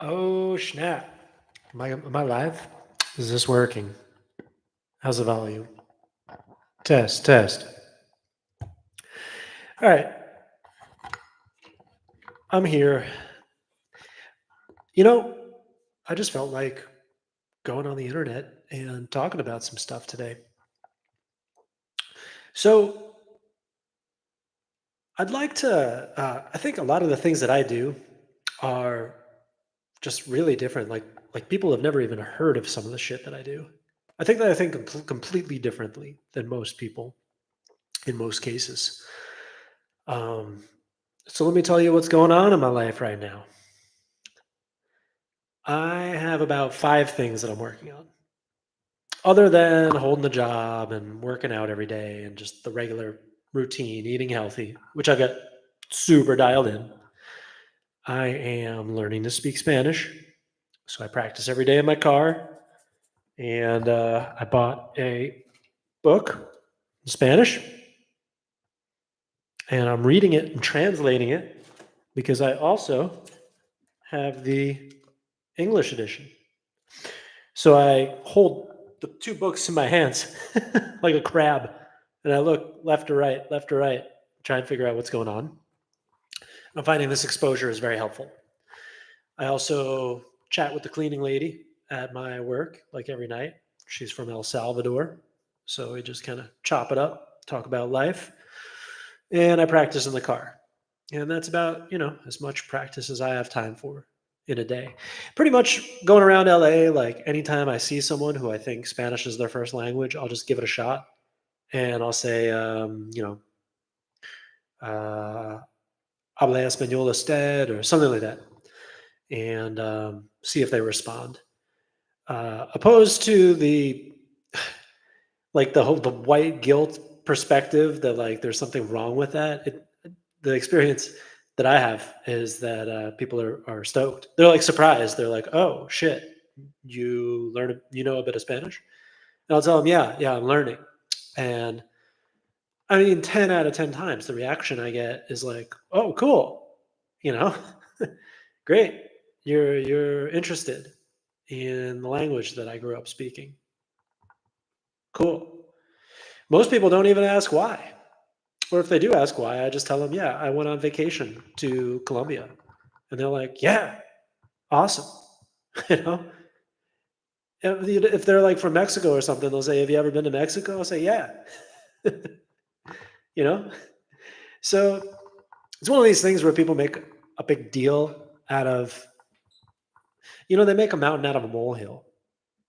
Oh, snap. Am I live? Is this working? How's the volume? Test, test. All right, I'm here. You know, I just felt like going on the internet and talking about some stuff today. So I'd like to, I think a lot of the things that I do are just really different. Like people have never even heard of some of the shit that I do. I think completely differently than most people in most cases. Um, so let me tell you what's going on in my life right now. I have about 5 things that I'm working on, other than holding the job and working out every day and just the regular routine, eating healthy, which I got super dialed in. I am learning to speak Spanish, so I practice every day in my car, and I bought a book in Spanish, and I'm reading it and translating it because I also have the English edition. So I hold the 2 books in my hands like a crab, and I look left to right, try and figure out what's going on. I'm finding this exposure is very helpful. I also chat with the cleaning lady at my work like every night. She's from El Salvador, so we just kind of chop it up, talk about life, and I practice in the car. And that's about, as much practice as I have time for in a day. Pretty much going around LA, like anytime I see someone who I think Spanish is their first language, I'll just give it a shot and I'll say, uh, habla español usted or something like that, and see if they respond. Opposed to the like the white guilt perspective that like there's something wrong with that. The experience that I have is that people are stoked. They're like surprised. They're like, "Oh shit, you know a bit of Spanish?" And I'll tell them, "Yeah, yeah, I'm learning." And I mean, 10 out of 10 times, the reaction I get is like, "Oh, cool, you know, great. You're interested in the language that I grew up speaking. Cool." Most people don't even ask why. Or if they do ask why, I just tell them, "Yeah, I went on vacation to Colombia." And they're like, "Yeah, awesome." You know? If they're, like, from Mexico or something, they'll say, "Have you ever been to Mexico?" I'll say, "Yeah." You know? So, it's one of these things where people make a big deal out of they make a mountain out of a molehill.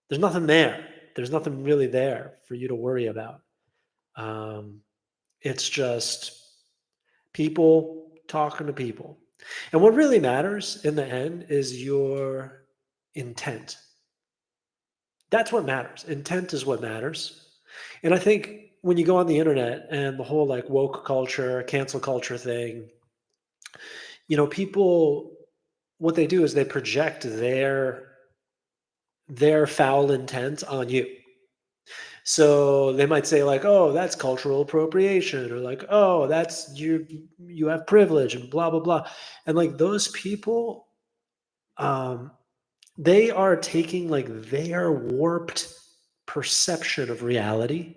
There's nothing there. There's nothing really there for you to worry about. Um, it's just people talking to people. And what really matters in the end is your intent. That's what matters. Intent is what matters. And I think when you go on the internet and the whole like woke culture, cancel culture thing, people what they do is they project their foul intent on you. So they might say like, "Oh, that's cultural appropriation," or like, "Oh, that's you have privilege," and blah blah blah. And like those people, um, they are taking like their warped perception of reality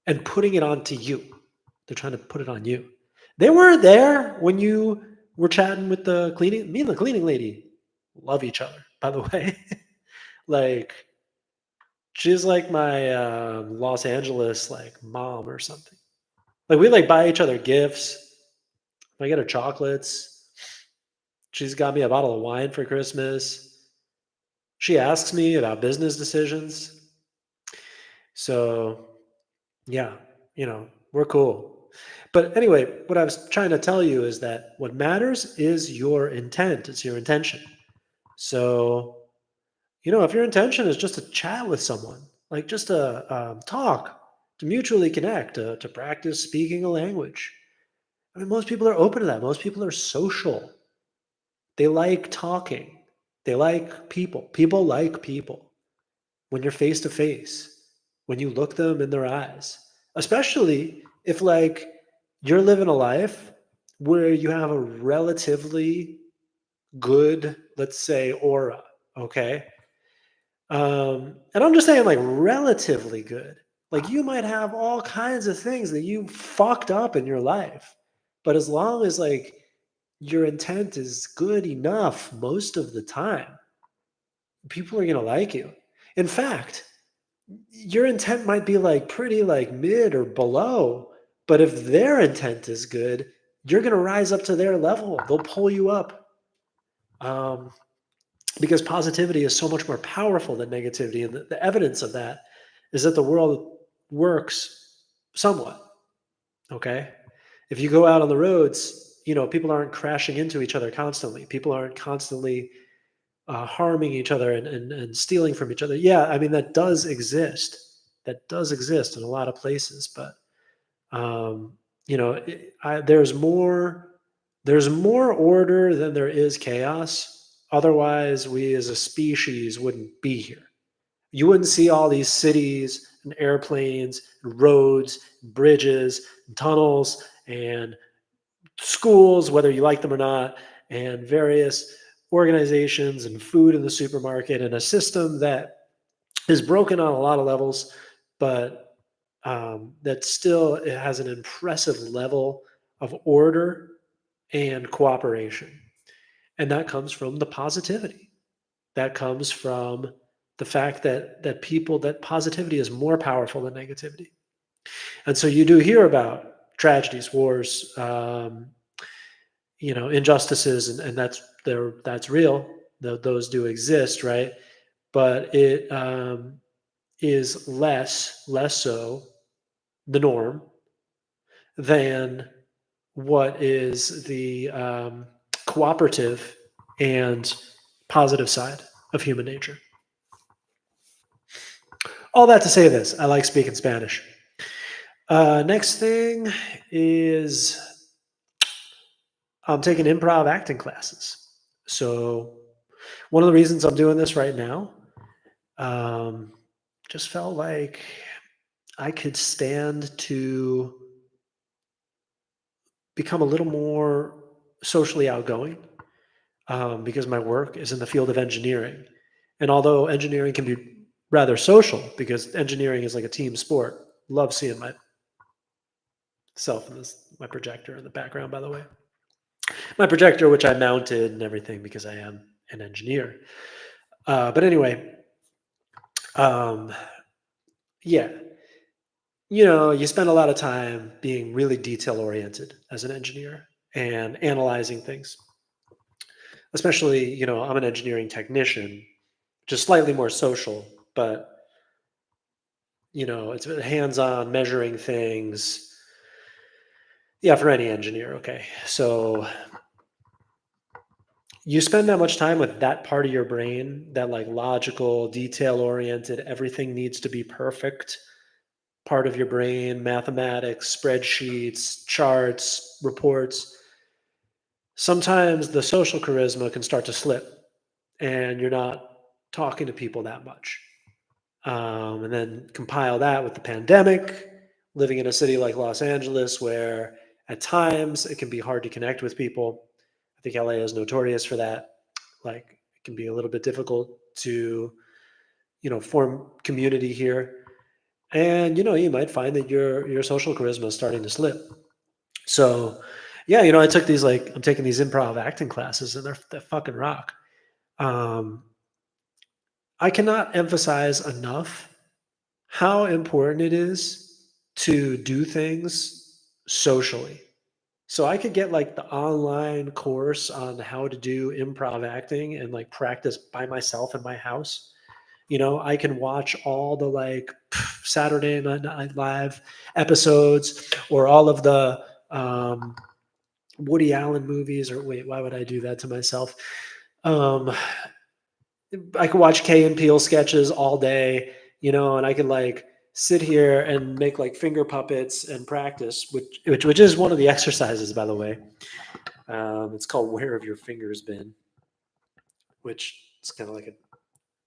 and putting it onto you. They're trying to put it on you. They weren't there when you were chatting with the cleaning. Me and the cleaning lady love each other, by the way. Like she's like my Los Angeles like mom or something. Like we like buy each other gifts. I get her chocolates. She's got me a bottle of wine for Christmas. She asks me about business decisions. So yeah, we're cool. But anyway, what I was trying to tell you is that what matters is your intent. It's your intention. So, if your intention is just to chat with someone, like just to talk, to mutually connect, to practice speaking a language. I mean, most people are open to that. Most people are social. They like talking. They like people. People like people when you're face to face, when you look them in their eyes, especially if like you're living a life where you have a relatively good, let's say, aura. Okay. And I'm just saying, like, relatively good. Like, you might have all kinds of things that you fucked up in your life, but as long as like your intent is good enough most of the time, people are gonna like you. In fact, your intent might be like pretty like mid or below, but if their intent is good, you're gonna rise up to their level. They'll pull you up. Um, because positivity is so much more powerful than negativity. And the evidence of that is that the world works somewhat. Okay. If you go out on the roads, people aren't crashing into each other constantly. People aren't constantly harming each other and stealing from each other. Yeah. I mean, that does exist. That does exist in a lot of places. But, um, there's more order than there is chaos. Otherwise, we as a species wouldn't be here. You wouldn't see all these cities and airplanes and roads and bridges and tunnels and schools, whether you like them or not, and various organizations and food in the supermarket, and a system that is broken on a lot of levels, but that still it has an impressive level of order and cooperation. And that comes from the positivity. That comes from the fact that positivity is more powerful than negativity. And so you do hear about tragedies, wars, injustices, and that's real. Those do exist, right? But it is less so the norm than what is the cooperative and positive side of human nature. All that to say this, I like speaking Spanish. Next thing is I'm taking improv acting classes. So one of the reasons I'm doing this right now, um, just felt like I could stand to become a little more socially outgoing, because my work is in the field of engineering. And although engineering can be rather social, because engineering is like a team sport, love seeing myself in my projector in the background, by the way. My projector, which I mounted and everything because I am an engineer. But anyway, um, yeah, you spend a lot of time being really detail oriented as an engineer and analyzing things. Especially, I'm an engineering technician, just slightly more social, but it's hands-on measuring things. Yeah, for any engineer. Okay, so you spend that much time with that part of your brain, that like logical, detail oriented, everything needs to be perfect part of your brain, mathematics, spreadsheets, charts, reports. Sometimes the social charisma can start to slip and you're not talking to people that much. And then compile that with the pandemic, living in a city like Los Angeles, where at times it can be hard to connect with people. I think LA is notorious for that. Like, it can be a little bit difficult to, form community here. And you might find that your social charisma is starting to slip. So, yeah, I'm taking these improv acting classes, and they're fucking rock. Um, I cannot emphasize enough how important it is to do things socially. So I could get like the online course on how to do improv acting and like practice by myself in my house. I can watch all the like Saturday Night Live episodes or all of the Woody Allen movies. Or wait, why would I do that to myself? Um, I could watch Key and Peele sketches all day, and I could like sit here and make like finger puppets and practice, which is one of the exercises, by the way. It's called "Where Have Your Fingers Been," which is kind of like a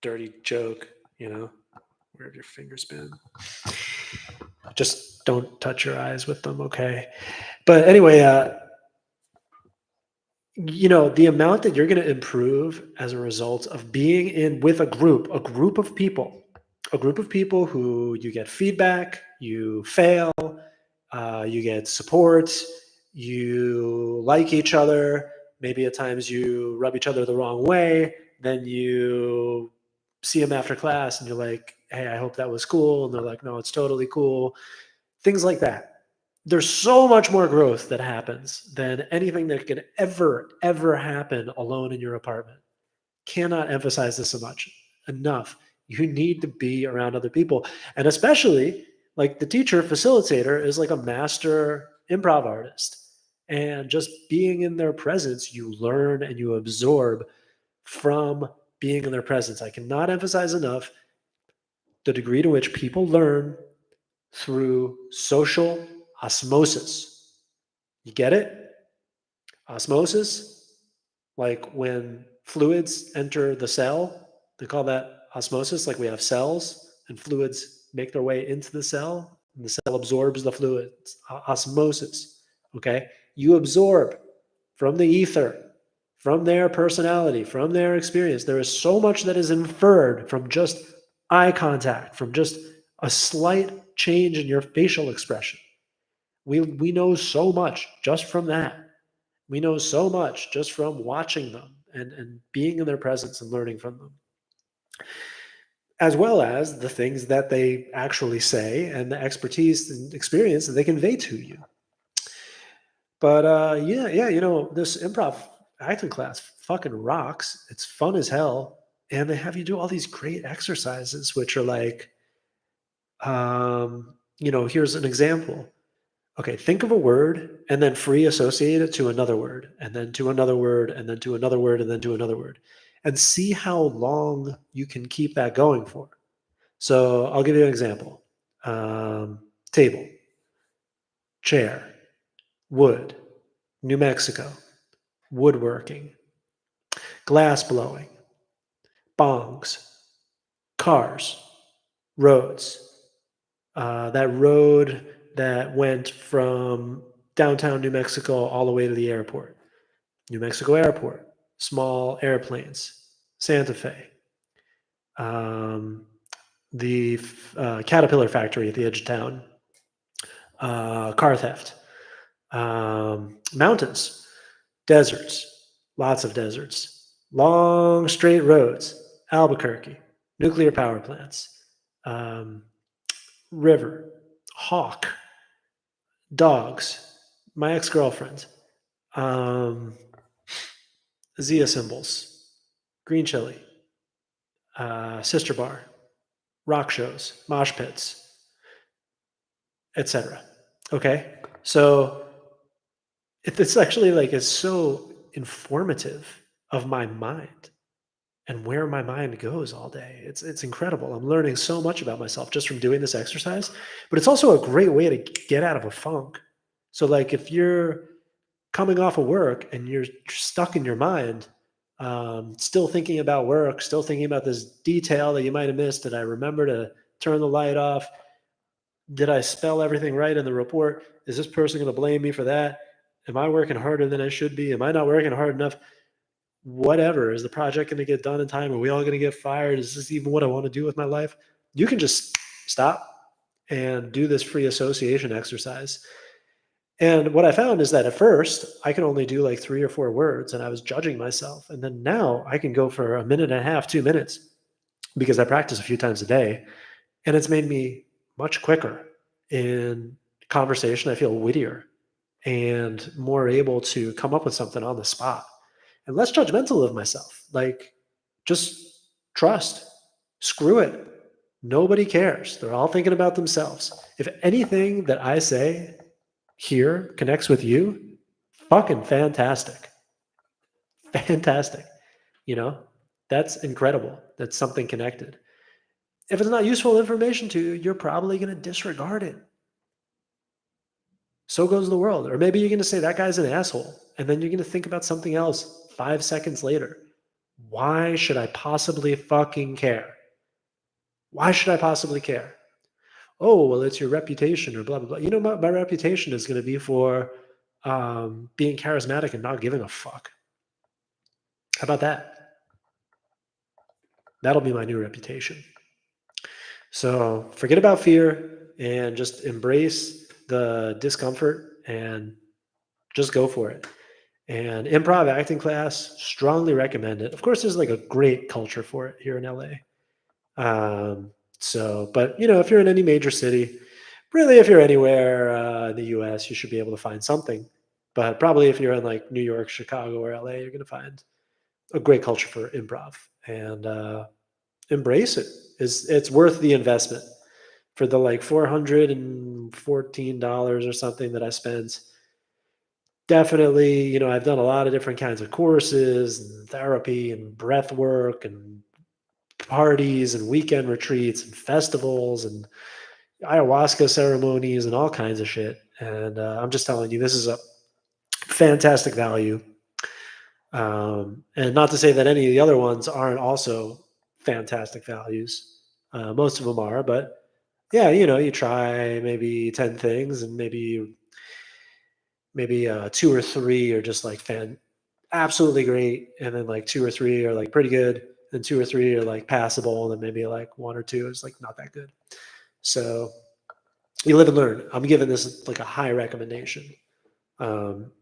dirty joke, Where have your fingers been? Just don't touch your eyes with them, okay? But anyway, The amount that you're going to improve as a result of being in with a group of people who you get feedback, you fail, you get support, you like each other. Maybe at times you rub each other the wrong way. Then you see them after class and you're like, hey, I hope that was cool. And they're like, no, it's totally cool. Things like that. There's so much more growth that happens than anything that could ever happen alone in your apartment. Cannot emphasize this so much enough. You need to be around other people. And especially, like, the teacher facilitator is like a master improv artist. And just being in their presence, you learn and you absorb from being in their presence. I cannot emphasize enough the degree to which people learn through social osmosis. You get it? Osmosis, like when fluids enter the cell, they call that osmosis. Like we have cells and fluids make their way into the cell and the cell absorbs the fluids. Osmosis. Okay. You absorb from the ether, from their personality, from their experience. There is so much that is inferred from just eye contact, from just a slight change in your facial expression. We know so much just from that. We know so much just from watching them and being in their presence and learning from them, as well as the things that they actually say and the expertise and experience that they convey to you. But yeah, this improv acting class fucking rocks. It's fun as hell. And they have you do all these great exercises, which are like, here's an example. Okay, think of a word and then free associate it to another word, and then to another word, and then to another word, and then to another word, and see how long you can keep that going for. So I'll give you an example. Table, chair, wood, New Mexico, woodworking, glass blowing, bongs, cars, roads. That road that went from downtown New Mexico all the way to the airport. New Mexico Airport, small airplanes, Santa Fe, the Caterpillar factory at the edge of town, car theft, mountains, deserts, lots of deserts, long straight roads, Albuquerque, nuclear power plants, river, hawk, dogs, my ex-girlfriend, Zia symbols, green chili, sister bar, rock shows, mosh pits, etc. Okay, so it's actually like it's so informative of my mind and where my mind goes all day. It's incredible. I'm learning so much about myself just from doing this exercise, but it's also a great way to get out of a funk. So like if you're coming off of work and you're stuck in your mind, still thinking about work, still thinking about this detail that you might have missed. Did I remember to turn the light off? Did I spell everything right in the report? Is this person going to blame me for that? Am I working harder than I should be? Am I not working hard enough? Whatever. Is the project going to get done in time? Are we all going to get fired? Is this even what I want to do with my life? You can just stop and do this free association exercise. And what I found is that at first I could only do like 3 or 4 words and I was judging myself. And then now I can go for a minute and a half, 2 minutes because I practice a few times a day. And it's made me much quicker in conversation. I feel wittier and more able to come up with something on the spot and less judgmental of myself. Like, just trust, screw it. Nobody cares. They're all thinking about themselves. If anything that I say here connects with you, fucking fantastic. Fantastic. You know, that's incredible. That's something connected. If it's not useful information to you, you're probably going to disregard it. So goes the world. Or maybe you're going to say that guy's an asshole. And then you're going to think about something else 5 seconds later. Why should I possibly fucking care? Why should I possibly care? Oh, well, it's your reputation or blah, blah, blah. You know, my reputation is going to be for being charismatic and not giving a fuck. How about that? That'll be my new reputation. So forget about fear and just embrace the discomfort and just go for it. And improv acting class, strongly recommend it. Of course, there's like a great culture for it here in LA. But if you're in any major city, really, if you're anywhere in the US, you should be able to find something. But probably if you're in like New York, Chicago, or LA, you're going to find a great culture for improv and embrace it. It's worth the investment for the like $414 or something that I spent. Definitely, I've done a lot of different kinds of courses and therapy and breath work and parties and weekend retreats and festivals and ayahuasca ceremonies and all kinds of shit. And I'm just telling you, this is a fantastic value. And not to say that any of the other ones aren't also fantastic values. Most of them are, but yeah, you try maybe 10 things and maybe 2 or 3 are just like absolutely great, and then like 2 or 3 are like pretty good, and 2 or 3 are like passable, and then maybe like 1 or 2 is like not that good. So you live and learn. I'm giving this like a high recommendation,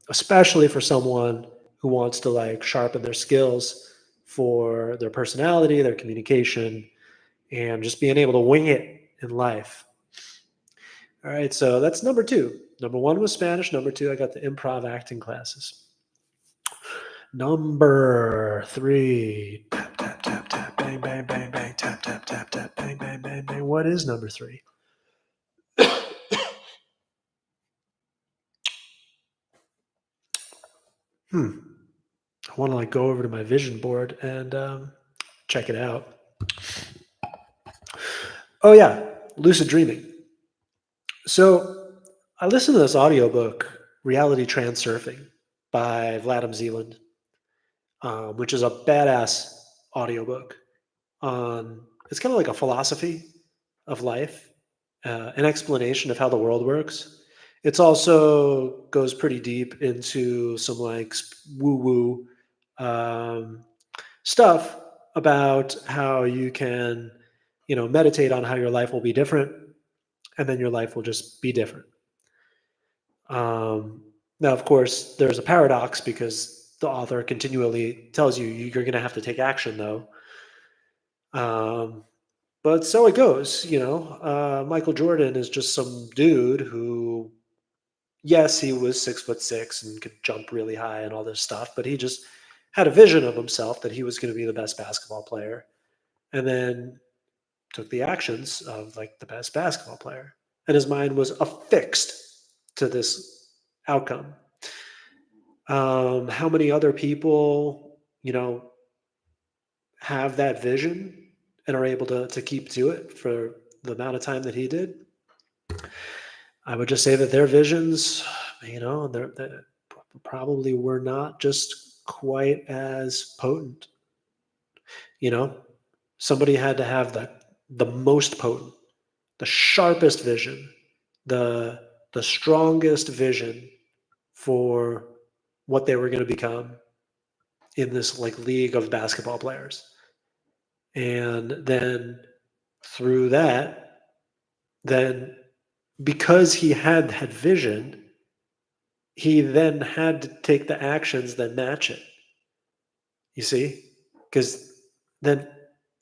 especially for someone who wants to like sharpen their skills for their personality, their communication, and just being able to wing it in life. All right, so that's number 2. Number 1 was Spanish. Number 2, I got the improv acting classes. Number 3, tap, tap, tap, tap, bang, bang, bang, bang, tap, tap, tap, tap, bang, bang, bang, bang. What is number 3? I want to like go over to my vision board and check it out. Oh yeah, lucid dreaming. So I listened to this audiobook, Reality Transurfing by Vladimir Zeland, which is a badass audiobook. It's kind of like a philosophy of life, an explanation of how the world works. It's also goes pretty deep into some like woo-woo stuff about how you can, meditate on how your life will be different, and then your life will just be different. Now, of course, there's a paradox because the author continually tells you you're going to have to take action, though. But so it goes, Michael Jordan is just some dude who, yes, he was 6'6" and could jump really high and all this stuff, but he just had a vision of himself that he was going to be the best basketball player, and then took the actions of like the best basketball player, and his mind was affixed to this outcome. How many other people, have that vision and are able to keep to it for the amount of time that he did? I would just say that their visions, they probably were not just quite as potent. Somebody had to have the most potent, the sharpest vision, the strongest vision for what they were going to become in this like league of basketball players. And then through that, then because he had that vision, he then had to take the actions that match it. You see? Because then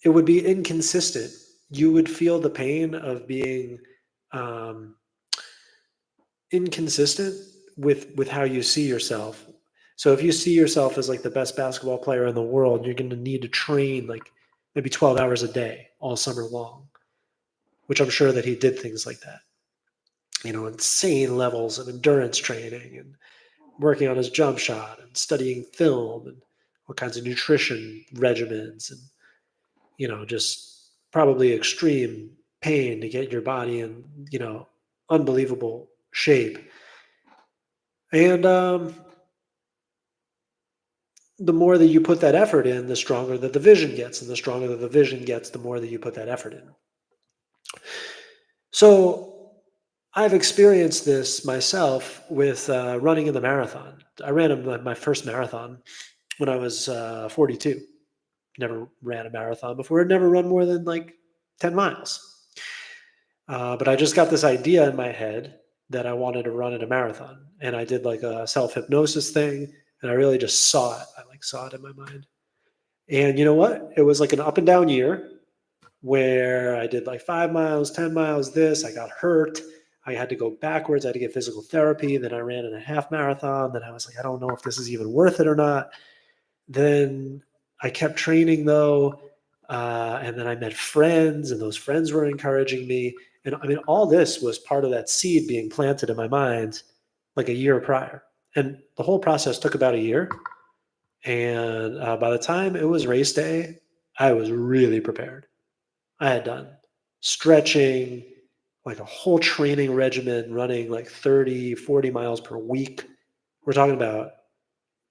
it would be inconsistent. You would feel the pain of being inconsistent with how you see yourself. So if you see yourself as like the best basketball player in the world, you're going to need to train like maybe 12 hours a day all summer long, which I'm sure that he did things like that. Insane levels of endurance training and working on his jump shot and studying film and all kinds of nutrition regimens and, just probably extreme pain to get your body in, unbelievable shape. And the more that you put that effort in, the stronger that the vision gets. And the stronger that the vision gets, the more that you put that effort in. So I've experienced this myself with running in the marathon. I ran my first marathon when I was 42. Never ran a marathon before. I'd never run more than like 10 miles. But I just got this idea in my head that I wanted to run in a marathon. And I did like a self hypnosis thing. And I really just saw it. I like saw it in my mind. And you know what? It was like an up and down year where I did like 5 miles, 10 miles, this. I got hurt. I had to go backwards. I had to get physical therapy. Then I ran in a half marathon. Then I was like, I don't know if this is even worth it or not. Then I kept training though. And then I met friends, and those friends were encouraging me. And I mean, all this was part of that seed being planted in my mind like a year prior. And the whole process took about a year. And by the time it was race day, I was really prepared. I had done stretching, like a whole training regimen, running like 30, 40 miles per week. We're talking about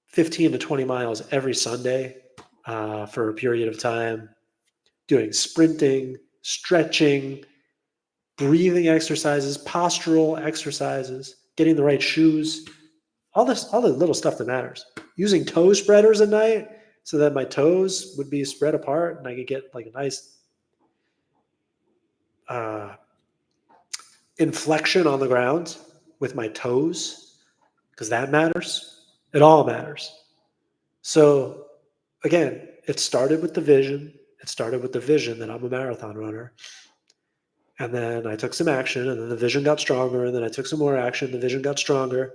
15 to 20 miles every Sunday for a period of time, doing sprinting, stretching, breathing exercises, postural exercises, getting the right shoes, all the little stuff that matters. Using toe spreaders at night so that my toes would be spread apart and I could get like a nice inflection on the ground with my toes, because that matters. It all matters. So again, it started with the vision. It started with the vision that I'm a marathon runner. And then I took some action, and then the vision got stronger, and then I took some more action. The vision got stronger,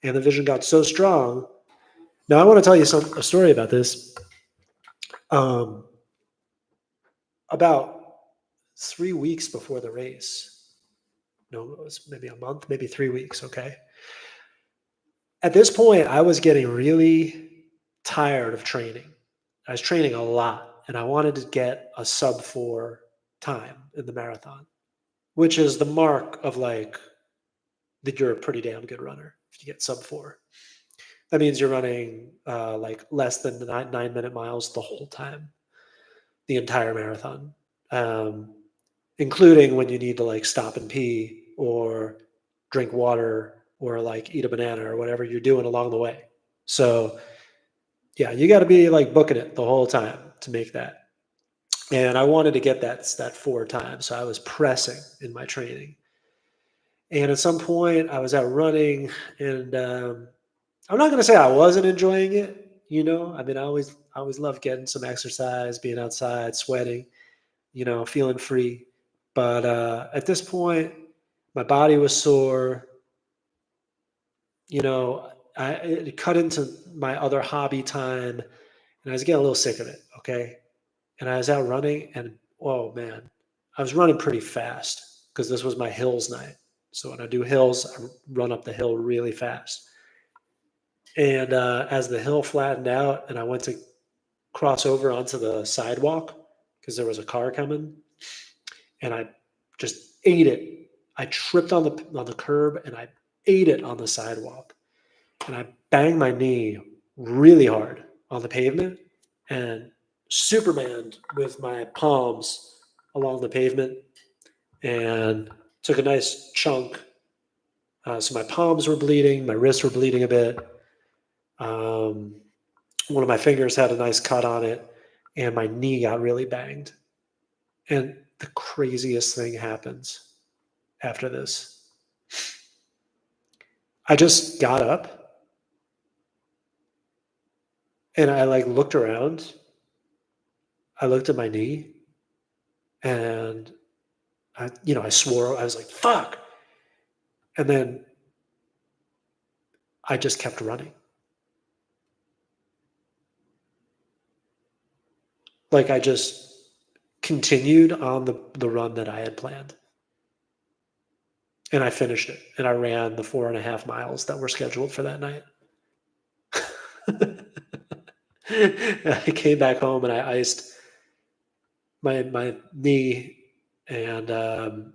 and the vision got so strong. Now I want to tell you a story about this. About 3 weeks before the race, no, it was maybe a month, maybe 3 weeks. Okay. At this point, I was getting really tired of training. I was training a lot, and I wanted to get a sub 4 time in the marathon, which is the mark of like that you're a pretty damn good runner if you get sub 4. That means you're running like less than 9 minute miles the whole time, the entire marathon, including when you need to like stop and pee or drink water or like eat a banana or whatever you're doing along the way. So yeah, you got to be like booking it the whole time to make that. And I wanted to get that 4 times, so I was pressing in my training. And at some point, I was out running, and I'm not going to say I wasn't enjoying it. I mean, I always love getting some exercise, being outside, sweating, feeling free. But at this point, my body was sore. It cut into my other hobby time, and I was getting a little sick of it. Okay, and I was out running, and oh man, I was running pretty fast because this was my hills night. So when I do hills, I run up the hill really fast. And as the hill flattened out, and I went to cross over onto the sidewalk because there was a car coming, and I just ate it. I tripped on the curb, and I ate it on the sidewalk, and I banged my knee really hard on the pavement, and Supermaned with my palms along the pavement, and took a nice chunk. So my palms were bleeding, my wrists were bleeding a bit. Um, One of my fingers had a nice cut on it, and my knee got really banged. And the craziest thing happens after this. I just got up and I like looked around. I looked at my knee, and I swore. I was like, fuck. And then I just kept running. Like I just continued on the run that I had planned. And I finished it. And I ran the 4.5 miles that were scheduled for that night. I came back home and I iced my knee, and the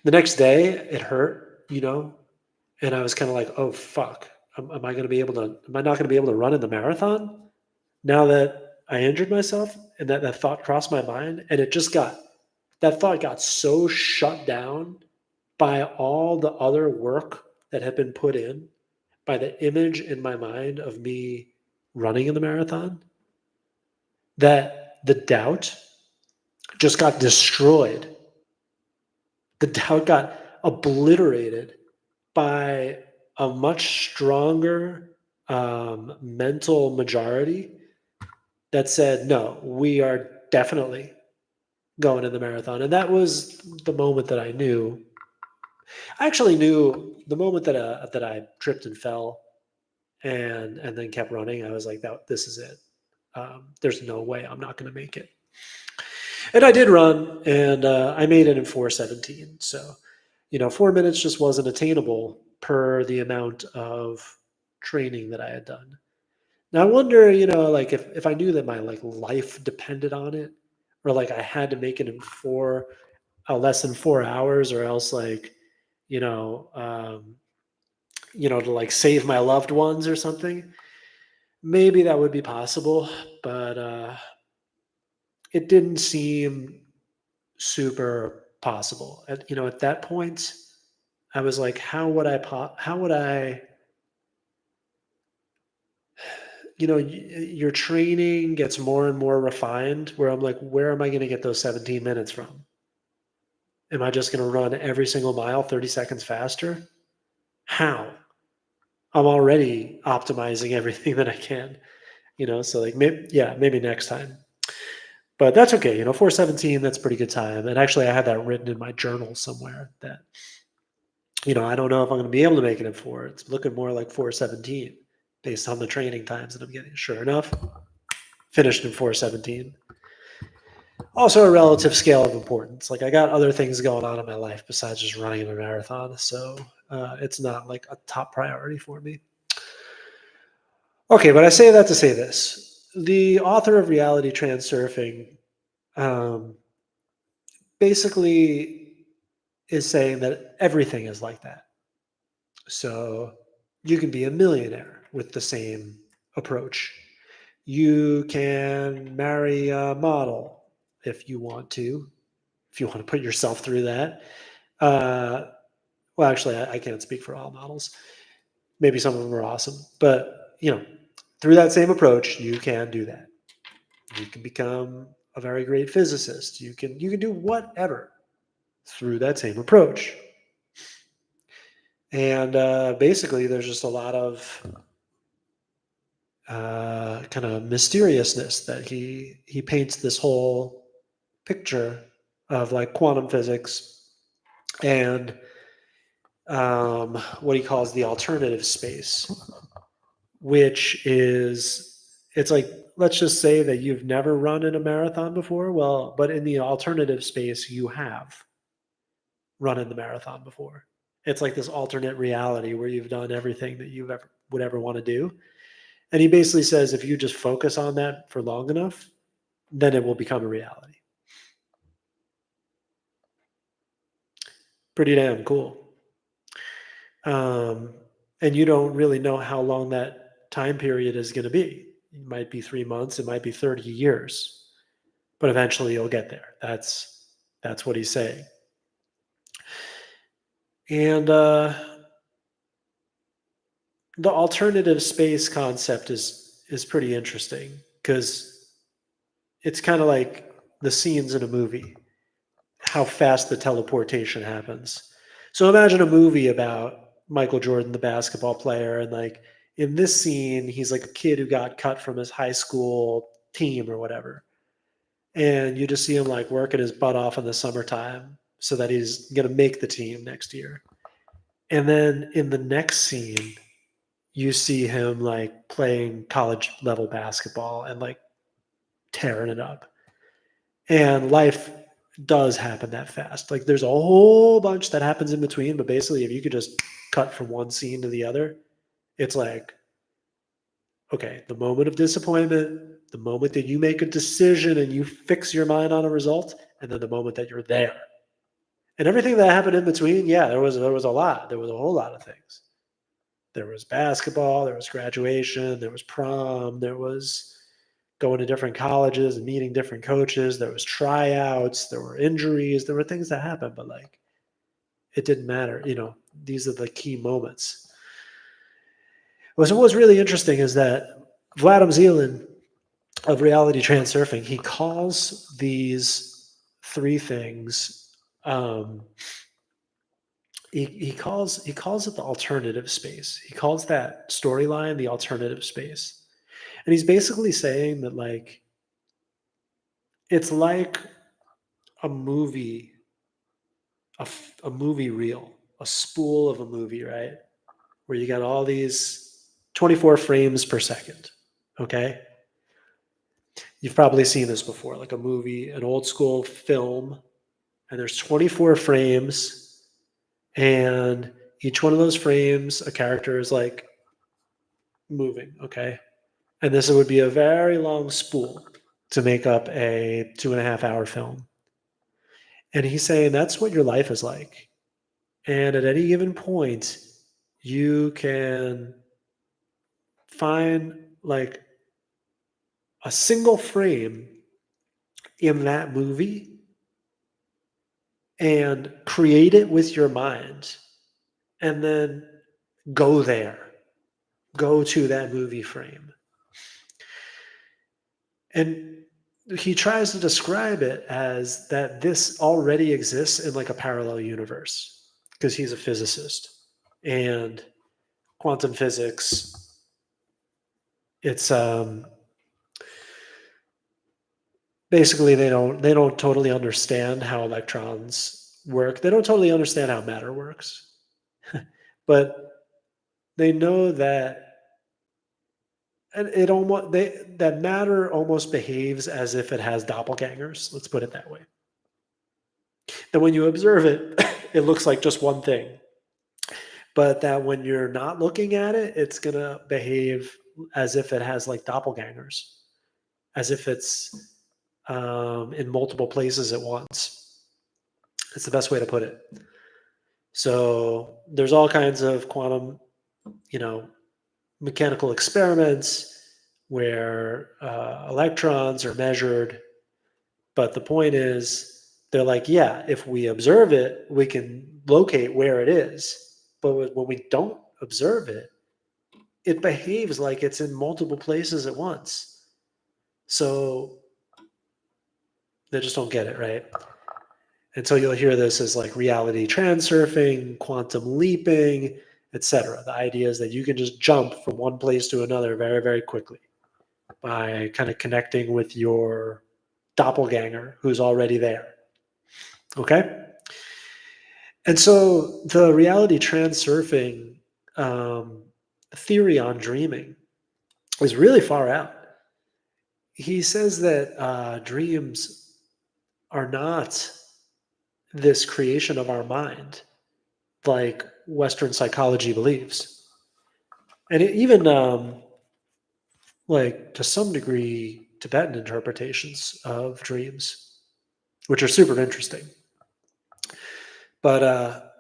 next day it hurt, and I was kind of like, oh fuck, am I going to be able to? Am I not going to be able to run in the marathon now that I injured myself? And that thought crossed my mind, and that thought got so shut down by all the other work that had been put in, by the image in my mind of me running in the marathon that the doubt just got destroyed. The doubt got obliterated by a much stronger mental majority that said, no, we are definitely going in the marathon. And that was the moment that I knew. I actually knew the moment that I tripped and fell and then kept running. I was like, that this is it. There's no way I'm not going to make it. And I did run, and I made it in 4:17. So, 4 minutes just wasn't attainable per the amount of training that I had done. Now I wonder, like if I knew that my like life depended on it, or like I had to make it in less than 4 hours, or else like, you know, um, to like save my loved ones or something, maybe that would be possible. But it didn't seem super possible. At that point, I was like, how would I, your training gets more and more refined where I'm like, where am I going to get those 17 minutes from? Am I just going to run every single mile 30 seconds faster? How? I'm already optimizing everything that I can, so like maybe next time. But that's okay. 4:17, that's a pretty good time. And actually I had that written in my journal somewhere that, I don't know if I'm going to be able to make it in 4. It's looking more like 4:17 based on the training times that I'm getting. Sure enough, finished in 4:17. Also a relative scale of importance. Like I got other things going on in my life besides just running a marathon. So it's not like a top priority for me. Okay, but I say that to say this. The author of Reality Transurfing um, basically is saying that everything is like that. So you can be a millionaire with the same approach. You can marry a model if you want to put yourself through that. Uh, well, actually, I can't speak for all models. Maybe some of them are awesome, but through that same approach, you can do that. You can become a very great physicist. You can do whatever through that same approach. And basically, there's just a lot of kind of mysteriousness that he paints this whole picture of like quantum physics and what he calls the alternative space, which is it's like, let's just say that you've never run in a marathon before. Well, but in the alternative space, you have run in the marathon before. It's like this alternate reality where you've done everything that you would ever want to do. And he basically says if you just focus on that for long enough, then it will become a reality. Pretty damn cool. And you don't really know how long that time period is going to be. It might be 3 months, it might be 30 years, but eventually you'll get there. That's what he's saying. And the alternative space concept is pretty interesting because it's kind of like the scenes in a movie, how fast the teleportation happens. So imagine a movie about Michael Jordan, the basketball player, and like in this scene, he's like a kid who got cut from his high school team or whatever. And you just see him like working his butt off in the summertime so that he's going to make the team next year. And then in the next scene, you see him like playing college level basketball and like tearing it up. And life does happen that fast. Like there's a whole bunch that happens in between, but basically if you could just cut from one scene to the other, it's like, okay, the moment of disappointment, the moment that you make a decision and you fix your mind on a result, and then the moment that you're there. And everything that happened in between, yeah, there was a lot. There was a whole lot of things. There was basketball, there was graduation, there was prom, there was going to different colleges and meeting different coaches, there was tryouts, there were injuries, there were things that happened, but like it didn't matter. These are the key moments. What's really interesting is that Vladim Zeland of reality transurfing, he calls these three things. He calls it the alternative space. He calls that storyline the alternative space, and he's basically saying that like it's like a movie, a movie reel, a spool of a movie, right? Where you got all these 24 frames per second. Okay, you've probably seen this before, like a movie, an old school film, and there's 24 frames, and each one of those frames, a character is like moving. Okay, and this would be a very long spool to make up a 2.5 hour film. And he's saying that's what your life is like. And at any given point, you can find like a single frame in that movie and create it with your mind and then go there, go to that movie frame. And he tries to describe it as that this already exists in like a parallel universe because he's a physicist and quantum physics. It's basically they don't totally understand how electrons work. They don't totally understand how matter works, but they know that and it almost that matter almost behaves as if it has doppelgangers. Let's put it that way. That when you observe it, it looks like just one thing, but that when you're not looking at it, it's gonna behave as if it has like doppelgangers, as if it's in multiple places at once. It's the best way to put it. So there's all kinds of quantum, mechanical experiments where electrons are measured. But the point is, they're like, yeah, if we observe it, we can locate where it is. But when we don't observe it, it behaves like it's in multiple places at once. So they just don't get it, right? And so you'll hear this as like reality transurfing, quantum leaping, etc. The idea is that you can just jump from one place to another very, very quickly by kind of connecting with your doppelganger who's already there. Okay? And so the reality transurfing theory on dreaming is really far out. He says that dreams are not this creation of our mind like Western psychology believes. And even like to some degree, Tibetan interpretations of dreams, which are super interesting. But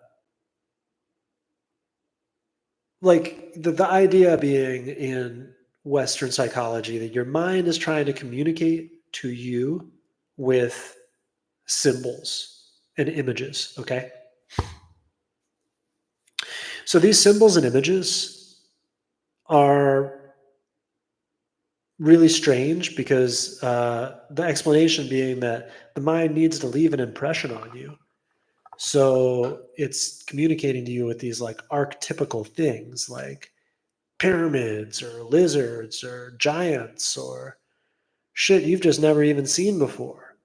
like the idea being in Western psychology that your mind is trying to communicate to you with symbols and images, okay? So these symbols and images are really strange because the explanation being that the mind needs to leave an impression on you. So it's communicating to you with these like archetypical things like pyramids or lizards or giants or shit you've just never even seen before.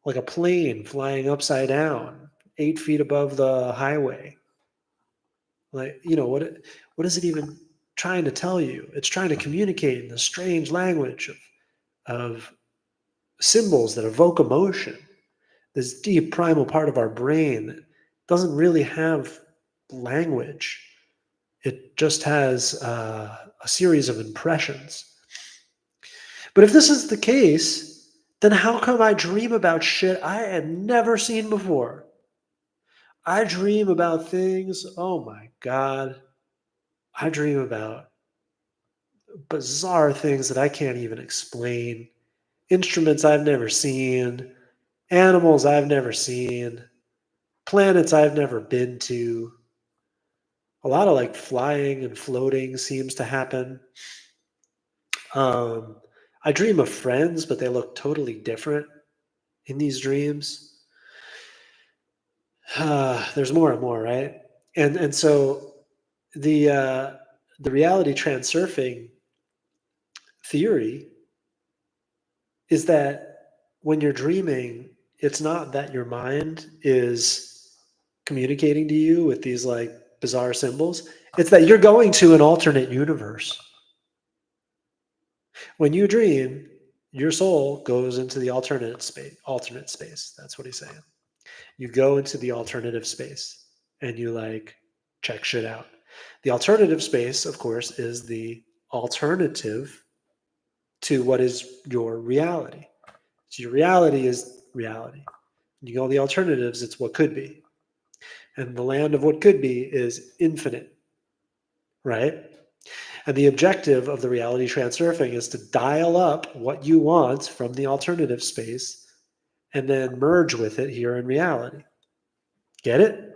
Like a plane flying upside down 8 feet above the highway. Like, what is it even trying to tell you? It's trying to communicate in this strange language of symbols that evoke emotion. This deep primal part of our brain that doesn't really have language. It just has a series of impressions. But if this is the case, then how come I dream about shit I had never seen before? I dream about things, oh my God. I dream about bizarre things that I can't even explain, instruments I've never seen, animals I've never seen, planets I've never been to. A lot of like flying and floating seems to happen. Um, I dream of friends, but they look totally different in these dreams. There's more and more, right? And so the uh, the reality transurfing theory is that when you're dreaming, it's not that your mind is communicating to you with these like bizarre symbols. It's that you're going to an alternate universe. When you dream, your soul goes into the alternate space. Alternate space. That's what he's saying. You go into the alternative space and you like check shit out. The alternative space, of course, is the alternative to what is your reality. So your reality is reality. You go the alternatives, it's what could be. And the land of what could be is infinite, right? And the objective of the reality transurfing is to dial up what you want from the alternative space and then merge with it here in reality. Get it?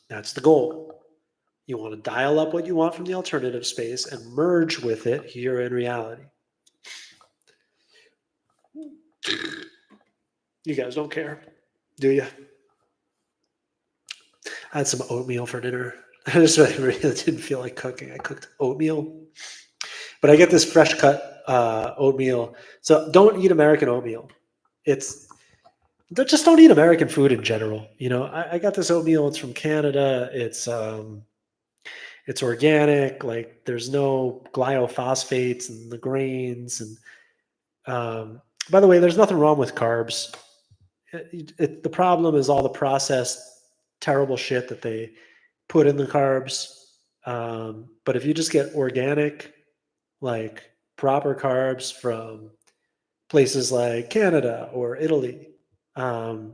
That's the goal. You want to dial up what you want from the alternative space and merge with it here in reality. You guys don't care, do you? I had some oatmeal for dinner. I just really didn't feel like cooking. I cooked oatmeal, but I get this fresh cut oatmeal. So don't eat American oatmeal. It's just don't eat American food in general. You know, I got this oatmeal. It's from Canada. It's organic. Like there's no glyphosates in the grains. And by the way, there's nothing wrong with carbs. The problem is all the processed terrible shit that they put in the carbs. But if you just get organic, like proper carbs from places like Canada or Italy, um,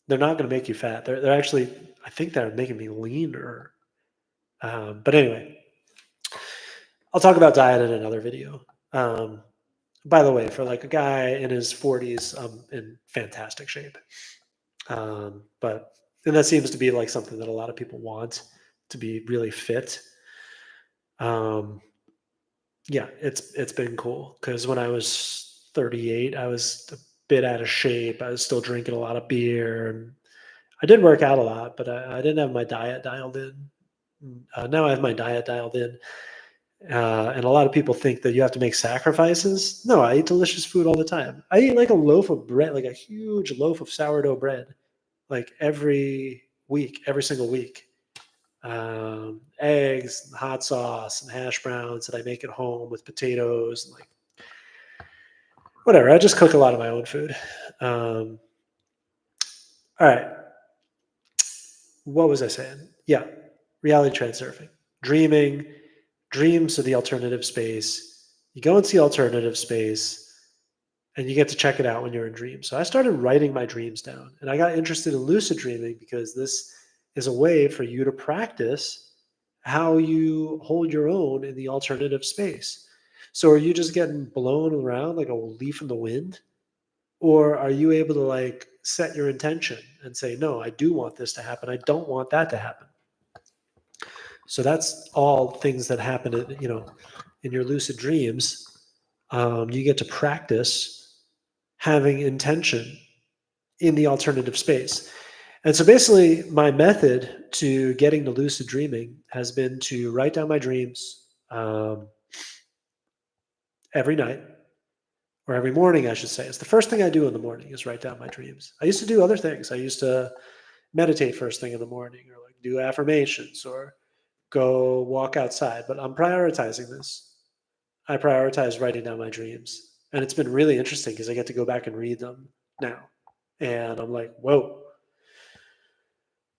they're not going to make you fat. They're actually, I think they're making me leaner. But anyway, I'll talk about diet in another video. By the way, for like a guy in his 40s, I'm in fantastic shape. But and that seems to be like something that a lot of people want to be really fit. Um, yeah, it's been cool because when I was 38, I was a bit out of shape. I was still drinking a lot of beer, and I did work out a lot, but I didn't have my diet dialed in. Now I have my diet dialed in, and a lot of people think that you have to make sacrifices. No, I eat delicious food all the time. I eat like a loaf of bread, like a huge loaf of sourdough bread, like every week, every single week. Eggs, and hot sauce, and hash browns that I make at home with potatoes, and like whatever. I just cook a lot of my own food. Um, all right, what was I saying? Yeah, reality transurfing, dreaming, dreams of the alternative space. You go into the alternative space and you get to check it out when you're in dreams. So I started writing my dreams down and I got interested in lucid dreaming because this is a way for you to practice how you hold your own in the alternative space. So are you just getting blown around like a leaf in the wind? Or are you able to like set your intention and say, no, I do want this to happen. I don't want that to happen. So that's all things that happen, in your lucid dreams. You get to practice having intention in the alternative space. And so basically, my method to getting to lucid dreaming has been to write down my dreams every night or every morning, I should say. It's the first thing I do in the morning is write down my dreams. I used to do other things. I used to meditate first thing in the morning or like do affirmations or go walk outside, but I'm prioritizing this. I prioritize writing down my dreams. And it's been really interesting because I get to go back and read them now. And I'm like, whoa,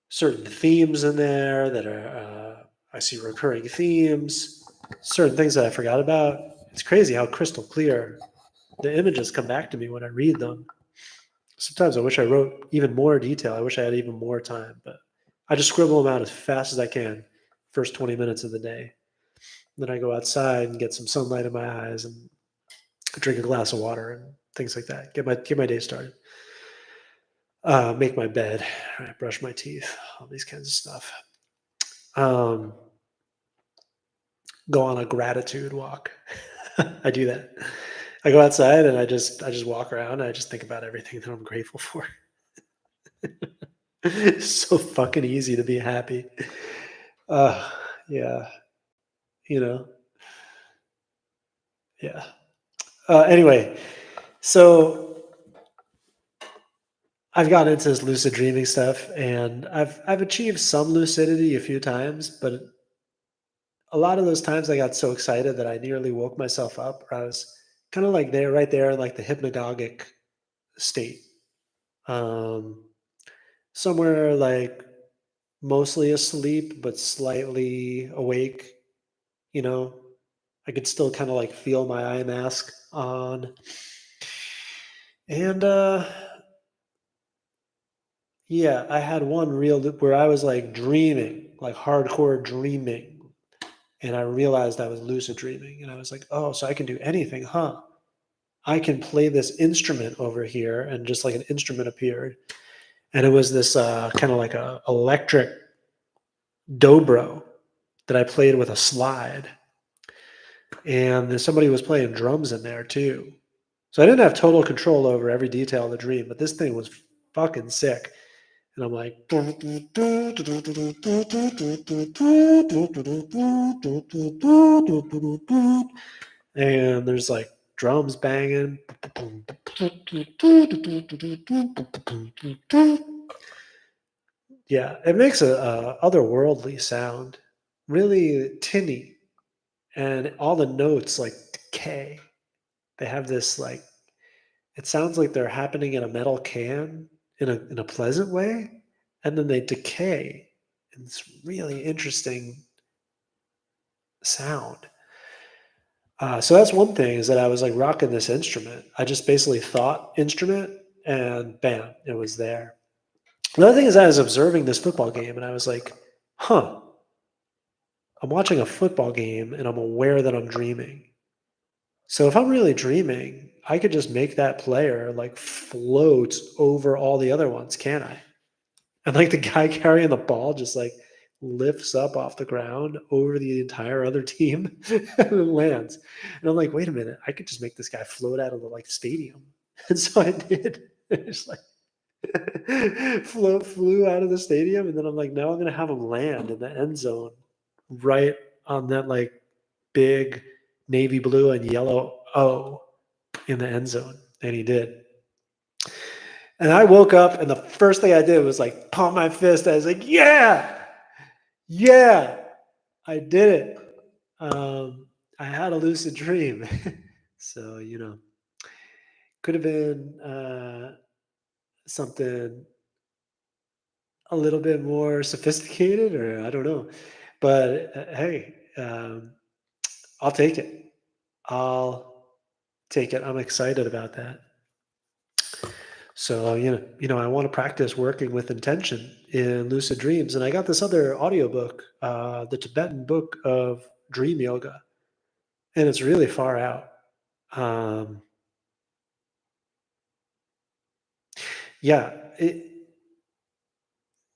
certain themes in there that are, I see recurring themes, certain things that I forgot about. It's crazy how crystal clear the images come back to me when I read them. Sometimes I wish I wrote even more detail. I wish I had even more time, but I just scribble them out as fast as I can, first 20 minutes of the day. Then I go outside and get some sunlight in my eyes and drink a glass of water and things like that. Get my day started. Make my bed, right, brush my teeth, all these kinds of stuff. Um, Go on a gratitude walk. I do that. I go outside and I just walk around and I just think about everything that I'm grateful for. It's so fucking easy to be happy. Uh, yeah, you know, yeah. Anyway, so I've gotten into this lucid dreaming stuff, and I've achieved some lucidity a few times, but a lot of those times I got so excited that I nearly woke myself up. Or I was kind of like there, right there, in like the hypnagogic state, um, somewhere like mostly asleep but slightly awake. You know, I could still kind of like feel my eye mask on, and yeah, I had one real where I was like dreaming, like hardcore dreaming, and I realized I was lucid dreaming, and I was like, oh, so I can do anything, huh? I can play this instrument over here, and just like an instrument appeared, and it was this kind of like a electric dobro that I played with a slide, and then somebody was playing drums in there too. So I didn't have total control over every detail of the dream, but this thing was fucking sick. And I'm like, and there's like drums banging. Yeah, it makes a otherworldly sound, really tinny, and all the notes like decay. They have this like it sounds like they're happening in a metal can in a pleasant way, and then they decay in this really interesting sound. So that's one thing is that I was like rocking this instrument. I just basically thought instrument, and bam, it was there. Another thing is I was observing this football game, and I was like, huh, I'm watching a football game, and I'm aware that I'm dreaming. So if I'm really dreaming, I could just make that player like float over all the other ones, can't I? And like the guy carrying the ball just like lifts up off the ground over the entire other team and lands. And I'm like, wait a minute, I could just make this guy float out of the like stadium. And so I did. It's like flew out of the stadium, and then I'm like, now I'm gonna have him land in the end zone, right on that like big navy blue and yellow O in the end zone, and he did. And I woke up, and the first thing I did was like pump my fist. I was like, "Yeah, yeah, I did it. I had a lucid dream." So could have been something a little bit more sophisticated, or I don't know. But hey, I'll take it. I'll take it. I'm excited about that. So, I want to practice working with intention in lucid dreams. And I got this other audiobook, the Tibetan Book of Dream Yoga, and it's really far out. Um, yeah,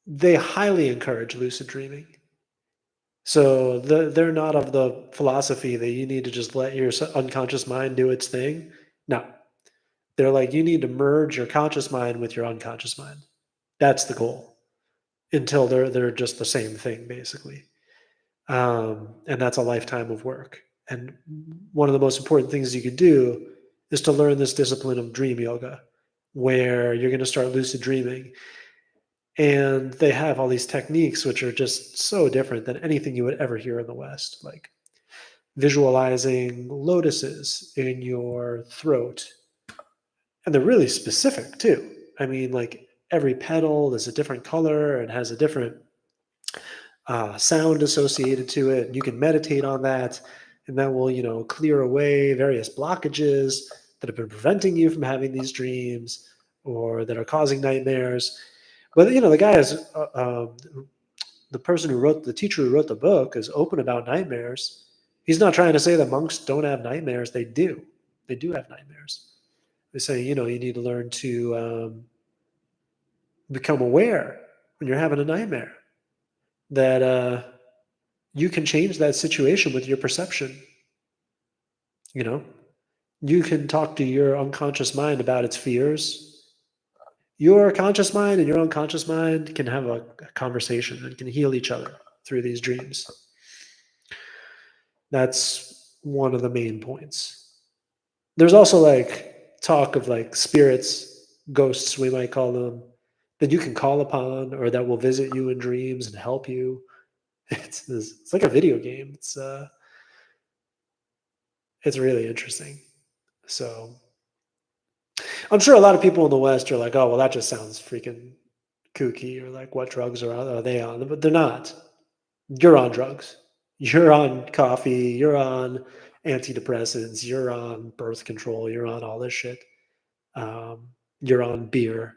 they highly encourage lucid dreaming. So they're not of the philosophy that you need to just let your unconscious mind do its thing. No, they're like, you need to merge your conscious mind with your unconscious mind. That's the goal until they're just the same thing, basically. And that's a lifetime of work. And one of the most important things you could do is to learn this discipline of dream yoga, where you're going to start lucid dreaming. And they have all these techniques which are just so different than anything you would ever hear in the West, like visualizing lotuses in your throat. And they're really specific too. I mean, like every petal is a different color and has a different sound associated to it. And you can meditate on that, and that will, clear away various blockages that have been preventing you from having these dreams or that are causing nightmares. But the guy is the person who wrote the teacher who wrote the book is open about nightmares. He's not trying to say that monks don't have nightmares. They do. They do have nightmares. They say, you need to learn to become aware when you're having a nightmare that you can change that situation with your perception. You know, you can talk to your unconscious mind about its fears. Your conscious mind and your unconscious mind can have a conversation and can heal each other through these dreams. That's one of the main points. There's also like talk of like spirits, ghosts, we might call them, that you can call upon or that will visit you in dreams and help you. It's like a video game. It's really interesting. So I'm sure a lot of people in the West are like, oh, well, that just sounds freaking kooky, or like, what drugs are they on? But they're not. You're on drugs. You're on coffee. You're on antidepressants. You're on birth control. You're on all this shit. Um, you're on beer.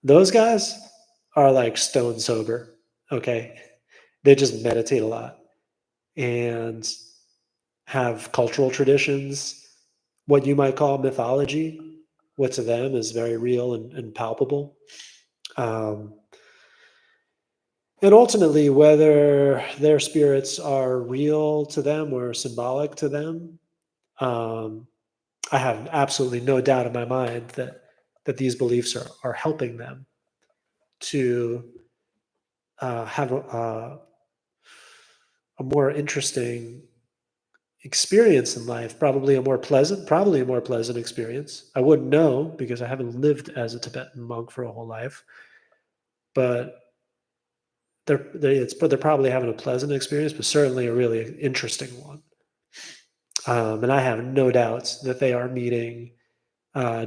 Those guys are like stone sober. Okay. They just meditate a lot and have cultural traditions, what you might call mythology. What to them is very real and palpable. Um, and ultimately, whether their spirits are real to them or symbolic to them, um, I have absolutely no doubt in my mind that these beliefs are helping them to have a more interesting experience in life, probably a more pleasant experience. I wouldn't know because I haven't lived as a Tibetan monk for a whole life, but they're probably having a pleasant experience, but certainly a really interesting one. And I have no doubts that they are meeting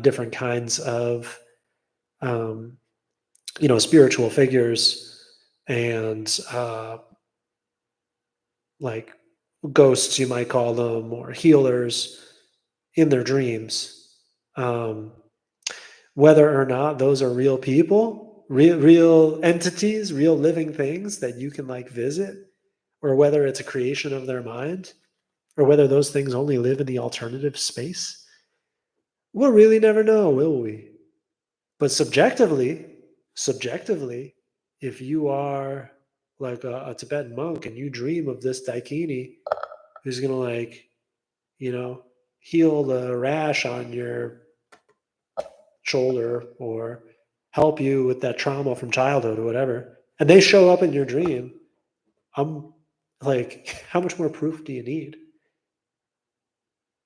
different kinds of um, spiritual figures and like ghosts, you might call them, or healers in their dreams. Um, whether or not those are real people, real entities, real living things that you can like visit, or whether it's a creation of their mind, or whether those things only live in the alternative space, we'll really never know, will we? But subjectively, if you are like a Tibetan monk and you dream of this daikini who's gonna like, you know, heal the rash on your shoulder or help you with that trauma from childhood or whatever, and they show up in your dream, I'm like, how much more proof do you need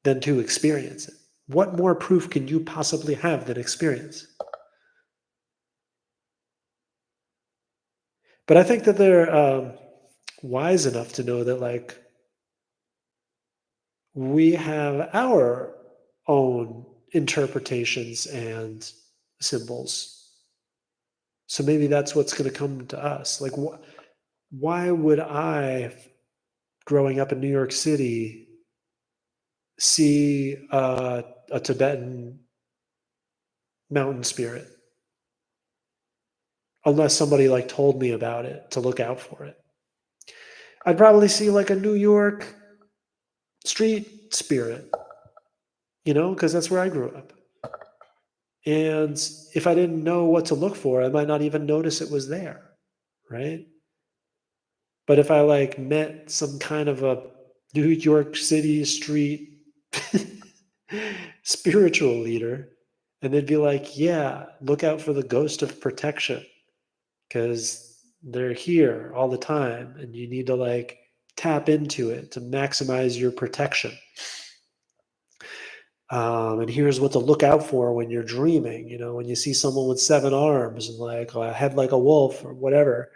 than to experience it? What more proof can you possibly have than experience? But I think that they're wise enough to know that like we have our own interpretations and symbols. So maybe that's what's going to come to us. Like, why would I, growing up in New York City, see a Tibetan mountain spirit unless somebody like told me about it to look out for it? I'd probably see like a New York street spirit, because that's where I grew up. And if I didn't know what to look for, I might not even notice it was there, right? But if I like met some kind of a New York City street spiritual leader, and they'd be like, yeah, look out for the ghost of protection because they're here all the time and you need to like tap into it to maximize your protection. And here's what to look out for when you're dreaming. When you see someone with 7 arms and like a head like a wolf or whatever,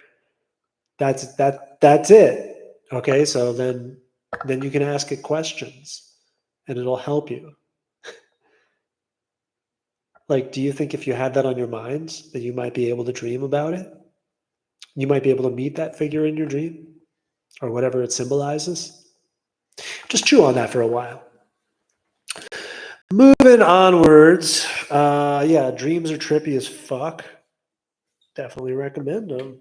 that's it. Okay, so then you can ask it questions, and it'll help you. Like, do you think if you had that on your mind, that you might be able to dream about it? You might be able to meet that figure in your dream, or whatever it symbolizes. Just chew on that for a while. Moving onwards, yeah, dreams are trippy as fuck. Definitely recommend them.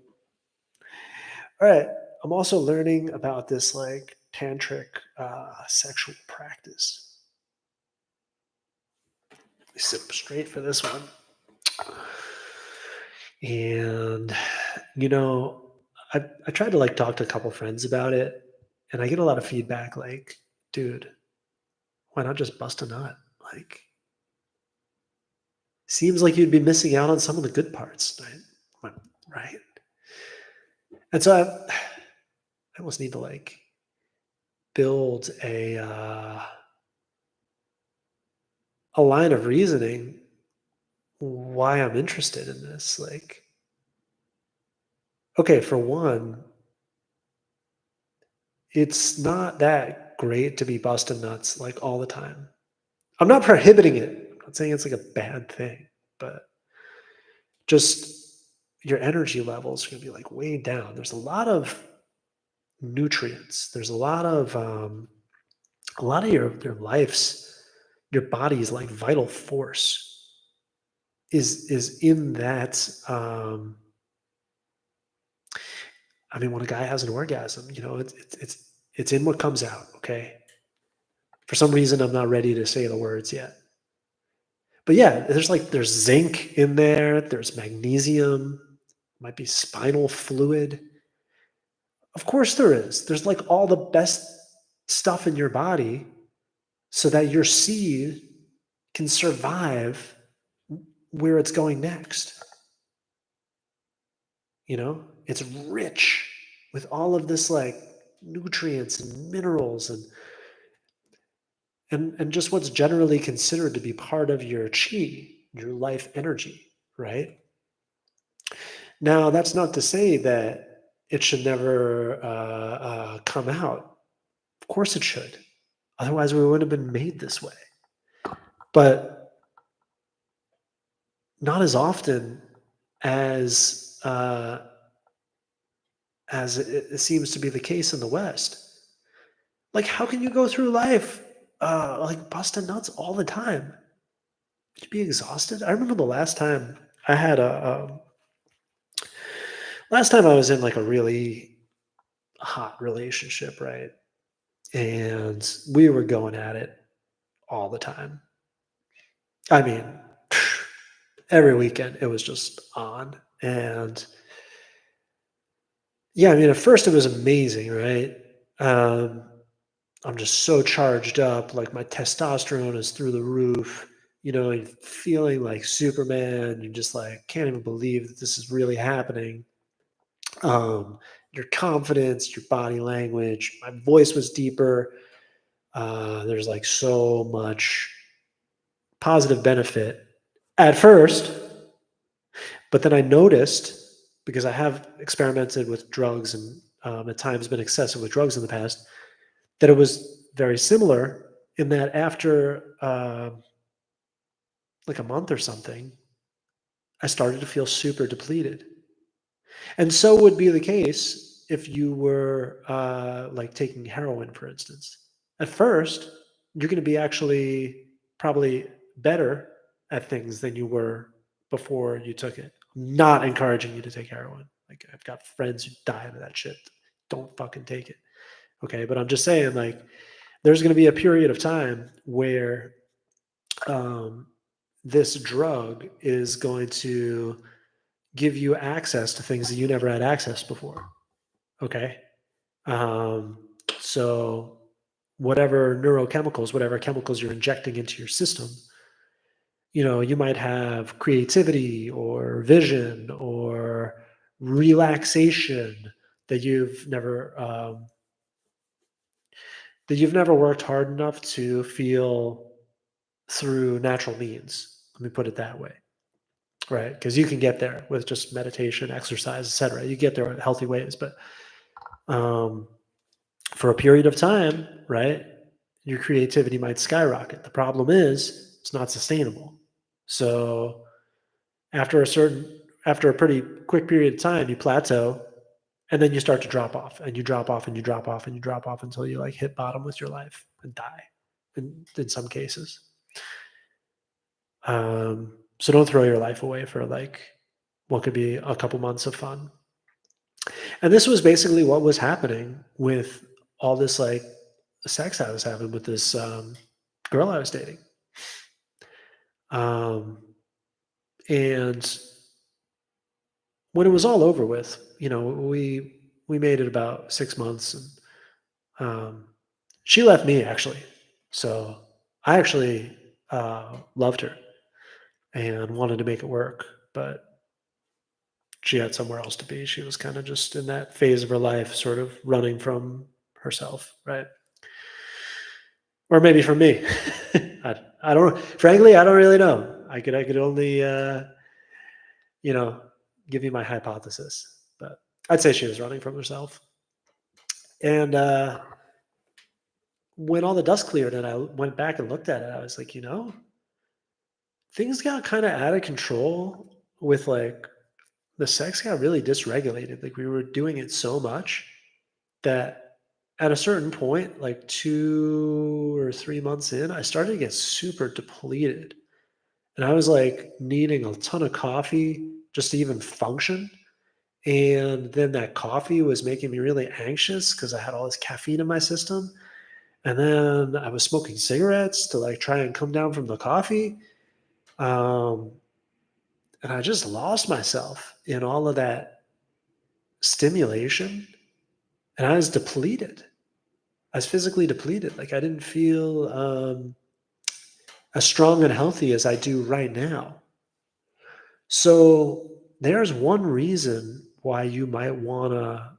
All right, I'm also learning about this like tantric sexual practice. Sit straight for this one. And I tried to like talk to a couple friends about it, and I get a lot of feedback like, dude, why not just bust a nut? Like, seems like you'd be missing out on some of the good parts, right? Right. And so I almost need to like build a line of reasoning why I'm interested in this. Like, okay, for one, it's not that great to be busting nuts like all the time. I'm not prohibiting it. I'm not saying it's like a bad thing, but just your energy levels are gonna be like way down. There's a lot of nutrients. There's a lot of your life's your body's like vital force is in that. I mean, when a guy has an orgasm, it's in what comes out. Okay. For some reason, I'm not ready to say the words yet. But yeah, there's zinc in there. There's magnesium. Might be spinal fluid. Of course, there is. There's like all the best stuff in your body so that your seed can survive where it's going next. It's rich with all of this like nutrients and minerals and just what's generally considered to be part of your chi, your life energy, right? Now, that's not to say that it should never come out. Of course, it should. Otherwise, we wouldn't have been made this way. But not as often as it seems to be the case in the West. Like, how can you go through life like busting nuts all the time? Would you be exhausted? I remember the last time I had last time I was in like a really hot relationship, right? And we were going at it all the time. I mean, every weekend it was just on. And yeah, I mean, at first it was amazing, right? Um, I'm just so charged up, like my testosterone is through the roof. You're feeling like Superman. You just like can't even believe that this is really happening. Your confidence, your body language, my voice was deeper. There's like so much positive benefit at first, but then I noticed because I have experimented with drugs and at times been excessive with drugs in the past that it was very similar in that after like a month or something, I started to feel super depleted. And so would be the case if you were like taking heroin, for instance. At first, you're going to be actually probably better at things than you were before you took it. I'm not encouraging you to take heroin. Like I've got friends who die of that shit. Don't fucking take it. Okay, but I'm just saying, like, there's going to be a period of time where um, this drug is going to give you access to things that you never had access before. Okay. Um, so, whatever chemicals you're injecting into your system, you might have creativity or vision or relaxation that you've never worked hard enough to feel through natural means. Let me put it that way, right? Because you can get there with just meditation, exercise, etc. You get there in healthy ways, but um, for a period of time, right, your creativity might skyrocket. The problem is it's not sustainable. So after a pretty quick period of time, you plateau and then you start to drop off and you drop off and you drop off and you drop off until you like hit bottom with your life and die in some cases. So don't throw your life away for like what could be a couple months of fun. And this was basically what was happening with all this like sex I was having with this girl I was dating. Um, and when it was all over with, we made it about 6 months, and she left me actually. So I actually loved her and wanted to make it work, but she had somewhere else to be. She was kind of just in that phase of her life, sort of running from herself, right? Or maybe from me. I don't. Frankly, I don't really know. I could only you know give you my hypothesis, but I'd say she was running from herself. And when all the dust cleared and I went back and looked at it, I was like, things got kind of out of control with like the sex got really dysregulated. Like we were doing it so much that at a certain point, like 2 or 3 months in, I started to get super depleted. And I was like needing a ton of coffee just to even function. And then that coffee was making me really anxious because I had all this caffeine in my system. And then I was smoking cigarettes to like try and come down from the coffee. Um, and I just lost myself in all of that stimulation. And I was depleted. I was physically depleted. Like I didn't feel as strong and healthy as I do right now. So there's one reason why you might want to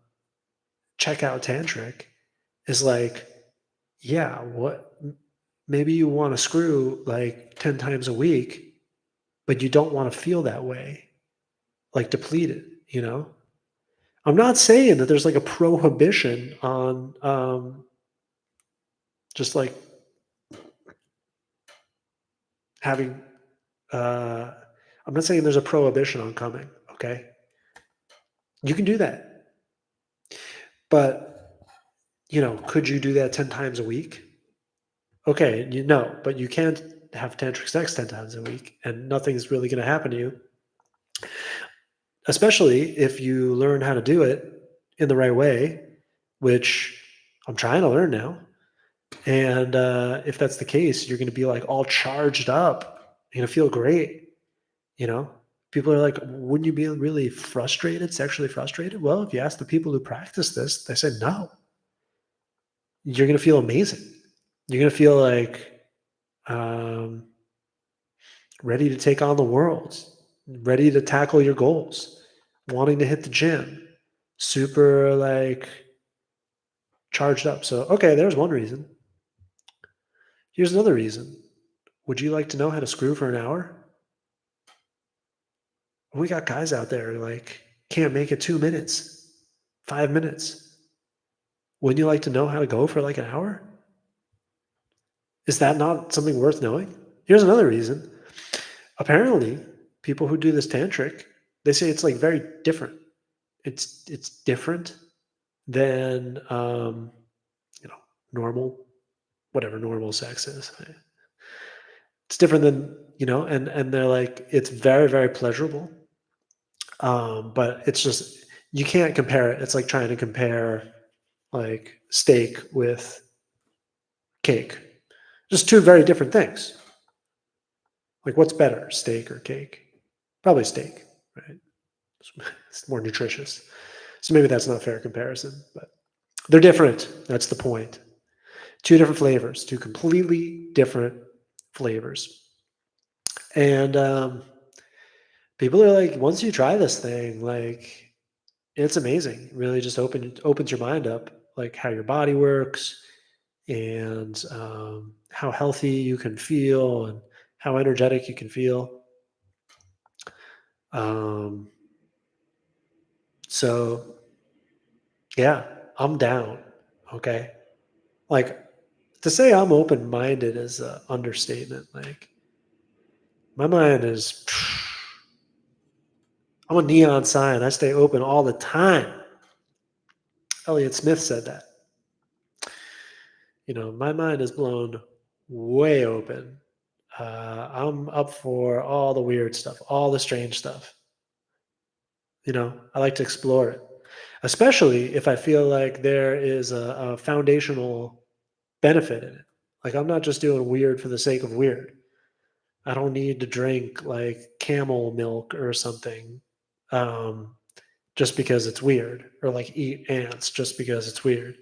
check out tantric is like, yeah, maybe you want to screw like 10 times a week, but you don't want to feel that way, like depleted. I'm not saying that there's like a prohibition on just like having uh I'm not saying there's a prohibition on coming, okay? You can do that. But, could you do that 10 times a week? Okay, you know, but you can't have tantric sex 10 times a week and nothing's really going to happen to you, especially if you learn how to do it in the right way, which I'm trying to learn now. And if that's the case, you're going to be like all charged up. You're going to feel great. You know, people are like, wouldn't you be really frustrated, sexually frustrated? Well, if you ask the people who practice this, they said no. You're going to feel amazing. You're going to feel like um, ready to take on the world, ready to tackle your goals, wanting to hit the gym, super like charged up. So, okay, there's one reason. Here's another reason. Would you like to know how to screw for an hour? We got guys out there like can't make it 2 minutes, 5 minutes. Wouldn't you like to know how to go for like an hour? Is that not something worth knowing? Here's another reason. Apparently, people who do this tantric, they say it's like very different. It's different than you know normal, whatever normal sex is. It's different than and they're like it's very very pleasurable. But it's just you can't compare it. It's like trying to compare like steak with cake. Just two very different things. Like what's better, steak or cake? Probably steak, right? It's more nutritious. So maybe that's not a fair comparison, but they're different. That's the point. Two different flavors, two completely different flavors. And people are like, once you try this thing, like it's amazing. It really just opens your mind up, like how your body works and how healthy you can feel and how energetic you can feel. Um, so yeah, I'm down. Okay. Like to say I'm open minded is an understatement. Like my mind is, I'm a neon sign. I stay open all the time. Elliot Smith said that. My mind is blown way open. I'm up for all the weird stuff, all the strange stuff. I like to explore it, especially if I feel like there is a foundational benefit in it. Like I'm not just doing weird for the sake of weird. I don't need to drink like camel milk or something um, just because it's weird, or like eat ants just because it's weird.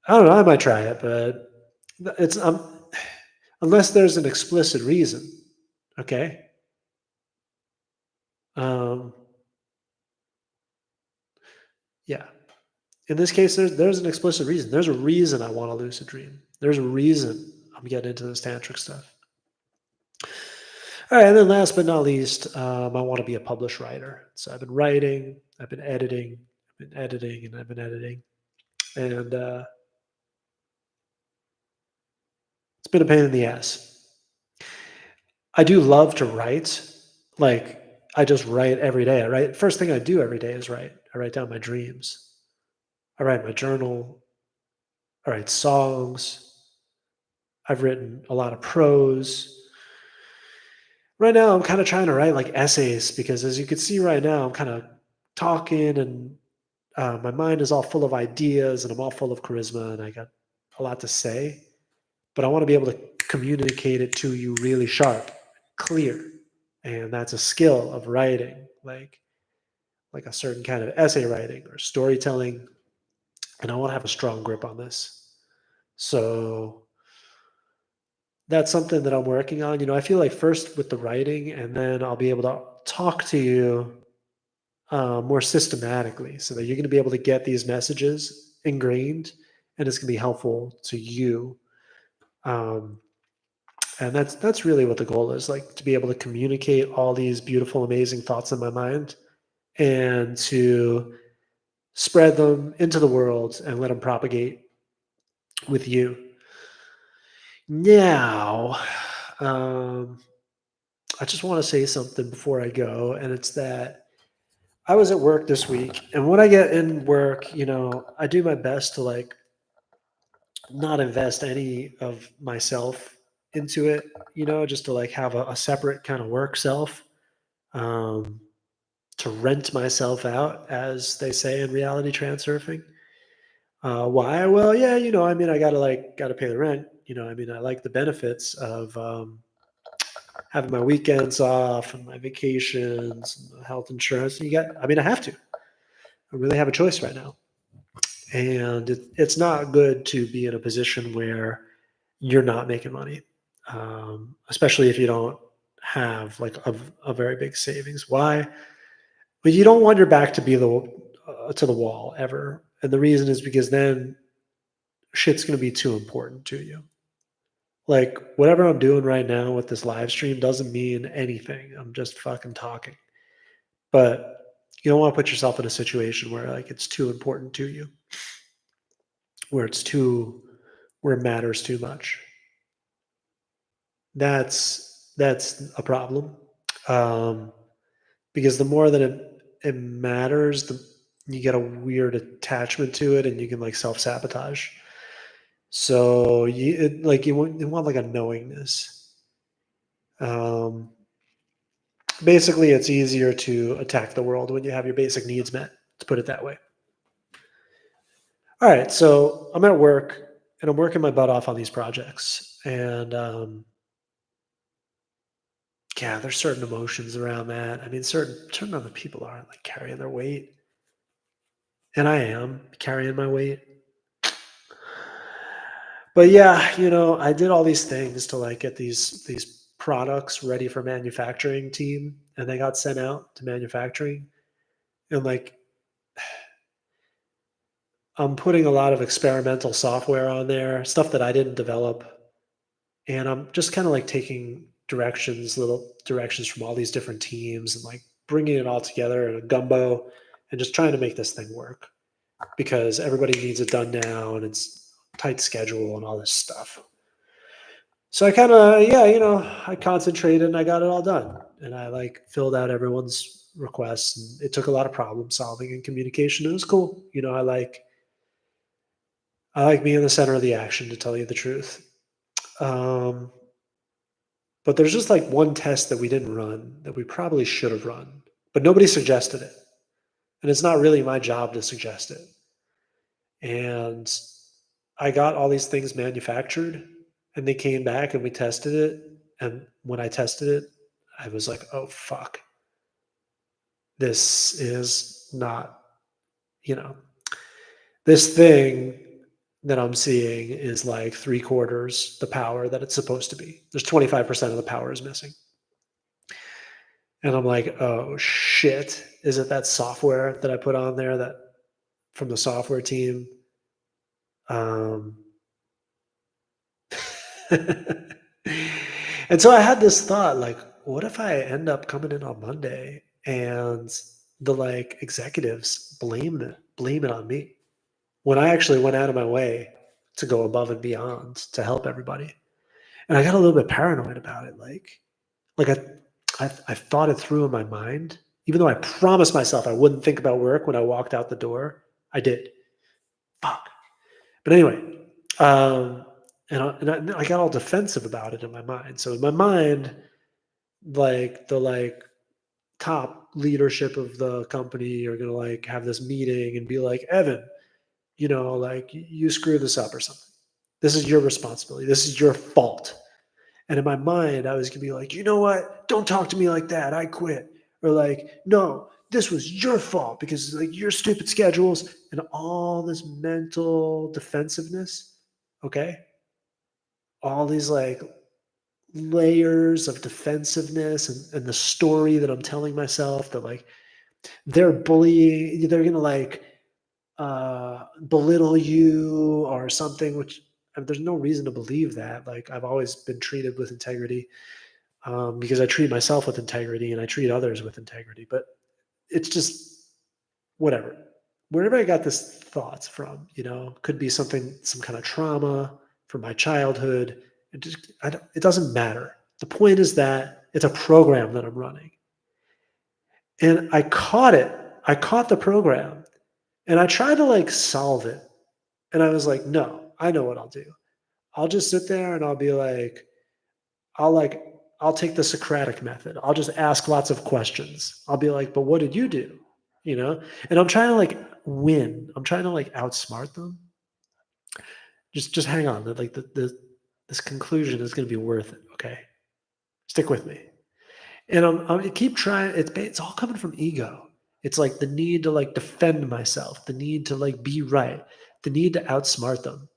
I don't know. I might try it, but it's unless there's an explicit reason. Okay. Um, yeah. In this case, there's an explicit reason. There's a reason I want to lucid dream. There's a reason I'm getting into this tantric stuff. All right, and then last but not least, I want to be a published writer. So I've been writing, I've been editing, and I've been editing, and it's been a pain in the ass. I do love to write. Like I just write every day. I write. First thing I do every day is write. I write down my dreams. I write my journal. I write songs. I've written a lot of prose. Right now, I'm kind of trying to write like essays because, as you can see right now, I'm kind of talking and my mind is all full of ideas and I'm all full of charisma and I got a lot to say, but I want to be able to communicate it to you really sharp, clear, and that's a skill of writing, like a certain kind of essay writing or storytelling, and I want to have a strong grip on this. So that's something that I'm working on. I feel like first with the writing, and then I'll be able to talk to you more systematically so that you're going to be able to get these messages ingrained and it's going to be helpful to you. Um, and that's really what the goal is, like to be able to communicate all these beautiful, amazing thoughts in my mind and to spread them into the world and let them propagate with you. Now, um, I just want to say something before I go, and it's that I was at work this week, and when I get in work, I do my best to like not invest any of myself into it, just to like have a separate kind of work self, um, to rent myself out, as they say in reality transurfing. Why? Well, yeah, I mean, I gotta pay the rent. I mean, I like the benefits of having my weekends off and my vacations and the health insurance. I mean, I have to. I really have a choice right now. And it's not good to be in a position where you're not making money, especially if you don't have like a very big savings. Why? But you don't want your back to be to the wall ever. And the reason is because then shit's going to be too important to you. Like whatever I'm doing right now with this live stream doesn't mean anything. I'm just fucking talking. But you don't want to put yourself in a situation where like it's too important to you, where where it matters too much. That's a problem. Um, because the more that it matters, you get a weird attachment to it and you can like self-sabotage. So you want like a knowingness. Um, Basically, it's easier to attack the world when you have your basic needs met, to put it that way. All right, so I'm at work and I'm working my butt off on these projects, and yeah, there's certain emotions around that. I mean, certain other people aren't like carrying their weight, and I am carrying my weight. But yeah, I did all these things to like get these products ready for manufacturing team, and they got sent out to manufacturing, and like I'm putting a lot of experimental software on there, stuff that I didn't develop, and I'm just kind of like taking little directions from all these different teams, and like bringing it all together in a gumbo, and just trying to make this thing work because everybody needs it done now, and it's tight schedule and all this stuff. So I kind of, yeah, I concentrated and I got it all done. And I like filled out everyone's requests. And it took a lot of problem solving and communication. It was cool. I like being the center of the action, to tell you the truth. Um, but there's just like one test that we didn't run that we probably should have run, but nobody suggested it. And it's not really my job to suggest it. And I got all these things manufactured and they came back and we tested it. And when I tested it, I was like, oh, fuck. This is not, you know, this thing that I'm seeing is like three quarters the power that it's supposed to be. There's 25% of the power is missing. And I'm like, oh shit. Is it that software that I put on there that from the software team? Um, and so I had this thought like, what if I end up coming in on Monday and the like executives blame it on me when I actually went out of my way to go above and beyond to help everybody. And I got a little bit paranoid about it. Like I thought it through in my mind, even though I promised myself I wouldn't think about work when I walked out the door. I did. Fuck. But anyway, um, and I got all defensive about it in my mind. So in my mind, like the like top leadership of the company are gonna like have this meeting and be like, Evan, like you screw this up or something. This is your responsibility. This is your fault. And in my mind, I was gonna be like, you know what? Don't talk to me like that. I quit. Or like, no, this was your fault because like your stupid schedules and all this mental defensiveness. Okay. All these like layers of defensiveness and the story that I'm telling myself that like they're bullying, they're gonna like belittle you or something, which there's no reason to believe that. Like I've always been treated with integrity because I treat myself with integrity and I treat others with integrity. But it's just whatever. Wherever I got this thoughts from, could be something, some kind of trauma from my childhood. It doesn't matter. The point is that it's a program that I'm running, and I caught it. I caught the program, and I tried to like solve it, and I was like, no, I know what I'll do. I'll just sit there and I'll be like, I'll like I'll take the Socratic method. I'll just ask lots of questions. I'll be like, "But what did you do?" You know? And I'm trying to like win. I'm trying to like outsmart them. Just hang on. Like the this conclusion is going to be worth it, okay? Stick with me. And I'm gonna keep trying. It's all coming from ego. It's like the need to like defend myself, the need to like be right, the need to outsmart them.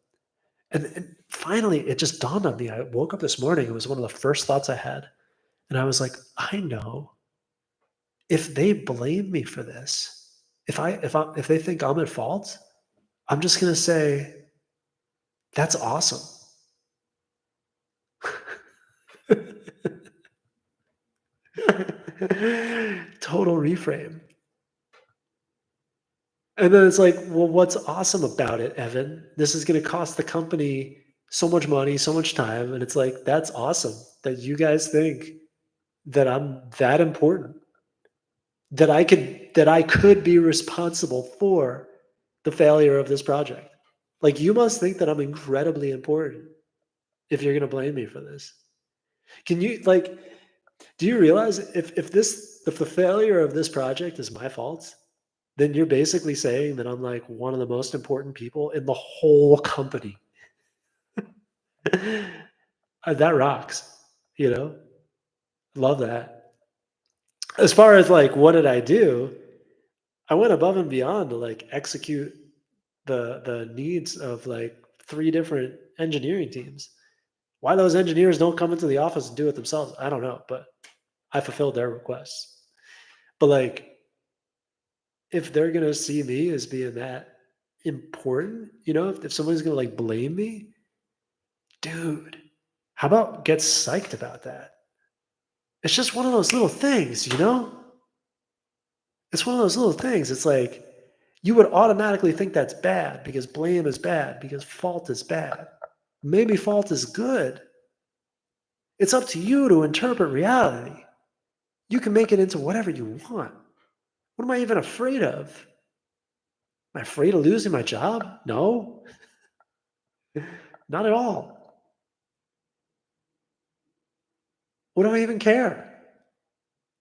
And finally, it just dawned on me. I woke up this morning. It was one of the first thoughts I had. And I was like, I know if they blame me for this, if they think I'm at fault, I'm just gonna say, that's awesome. Total reframe. And then it's like, well, what's awesome about it, Evan? This is gonna cost the company so much money, so much time. And it's like, that's awesome that you guys think that I'm that important. That I could be responsible for the failure of this project. Like you must think that I'm incredibly important if you're gonna blame me for this. Can you like do you realize if the failure of this project is my fault, then you're basically saying that I'm like one of the most important people in the whole company. That rocks, you know? Love that. As far as like what did I do? I went above and beyond to like execute the needs of like 3 different engineering teams. Why those engineers don't come into the office and do it themselves, I don't know, but I fulfilled their requests. But like, if they're gonna see me as being that important, if someone's gonna like blame me, dude, how about get psyched about that? It's just one of those little things, you know? It's one of those little things. It's like you would automatically think that's bad because blame is bad, because fault is bad. Maybe fault is good. It's up to you to interpret reality. You can make it into whatever you want. What am I even afraid of? Am I afraid of losing my job? No, not at all. What do I even care?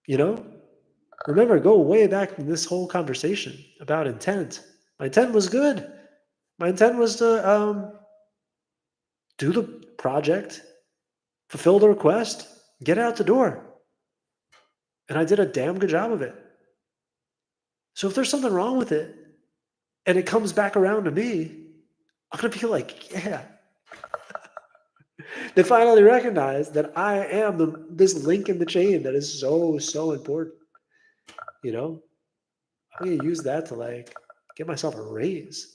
You know? Remember, go way back in this whole conversation about intent. My intent was good. My intent was to do the project, fulfill the request, get it out the door. And I did a damn good job of it. So if there's something wrong with it and it comes back around to me, I'm gonna be like, yeah. They finally recognize that I am this link in the chain that is so important. You know, I'm gonna use that to like get myself a raise.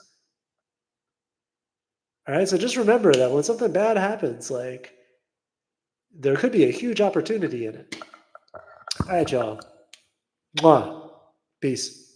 All right. So just remember that when something bad happens, like there could be a huge opportunity in it. All right, y'all. Mwah. Peace.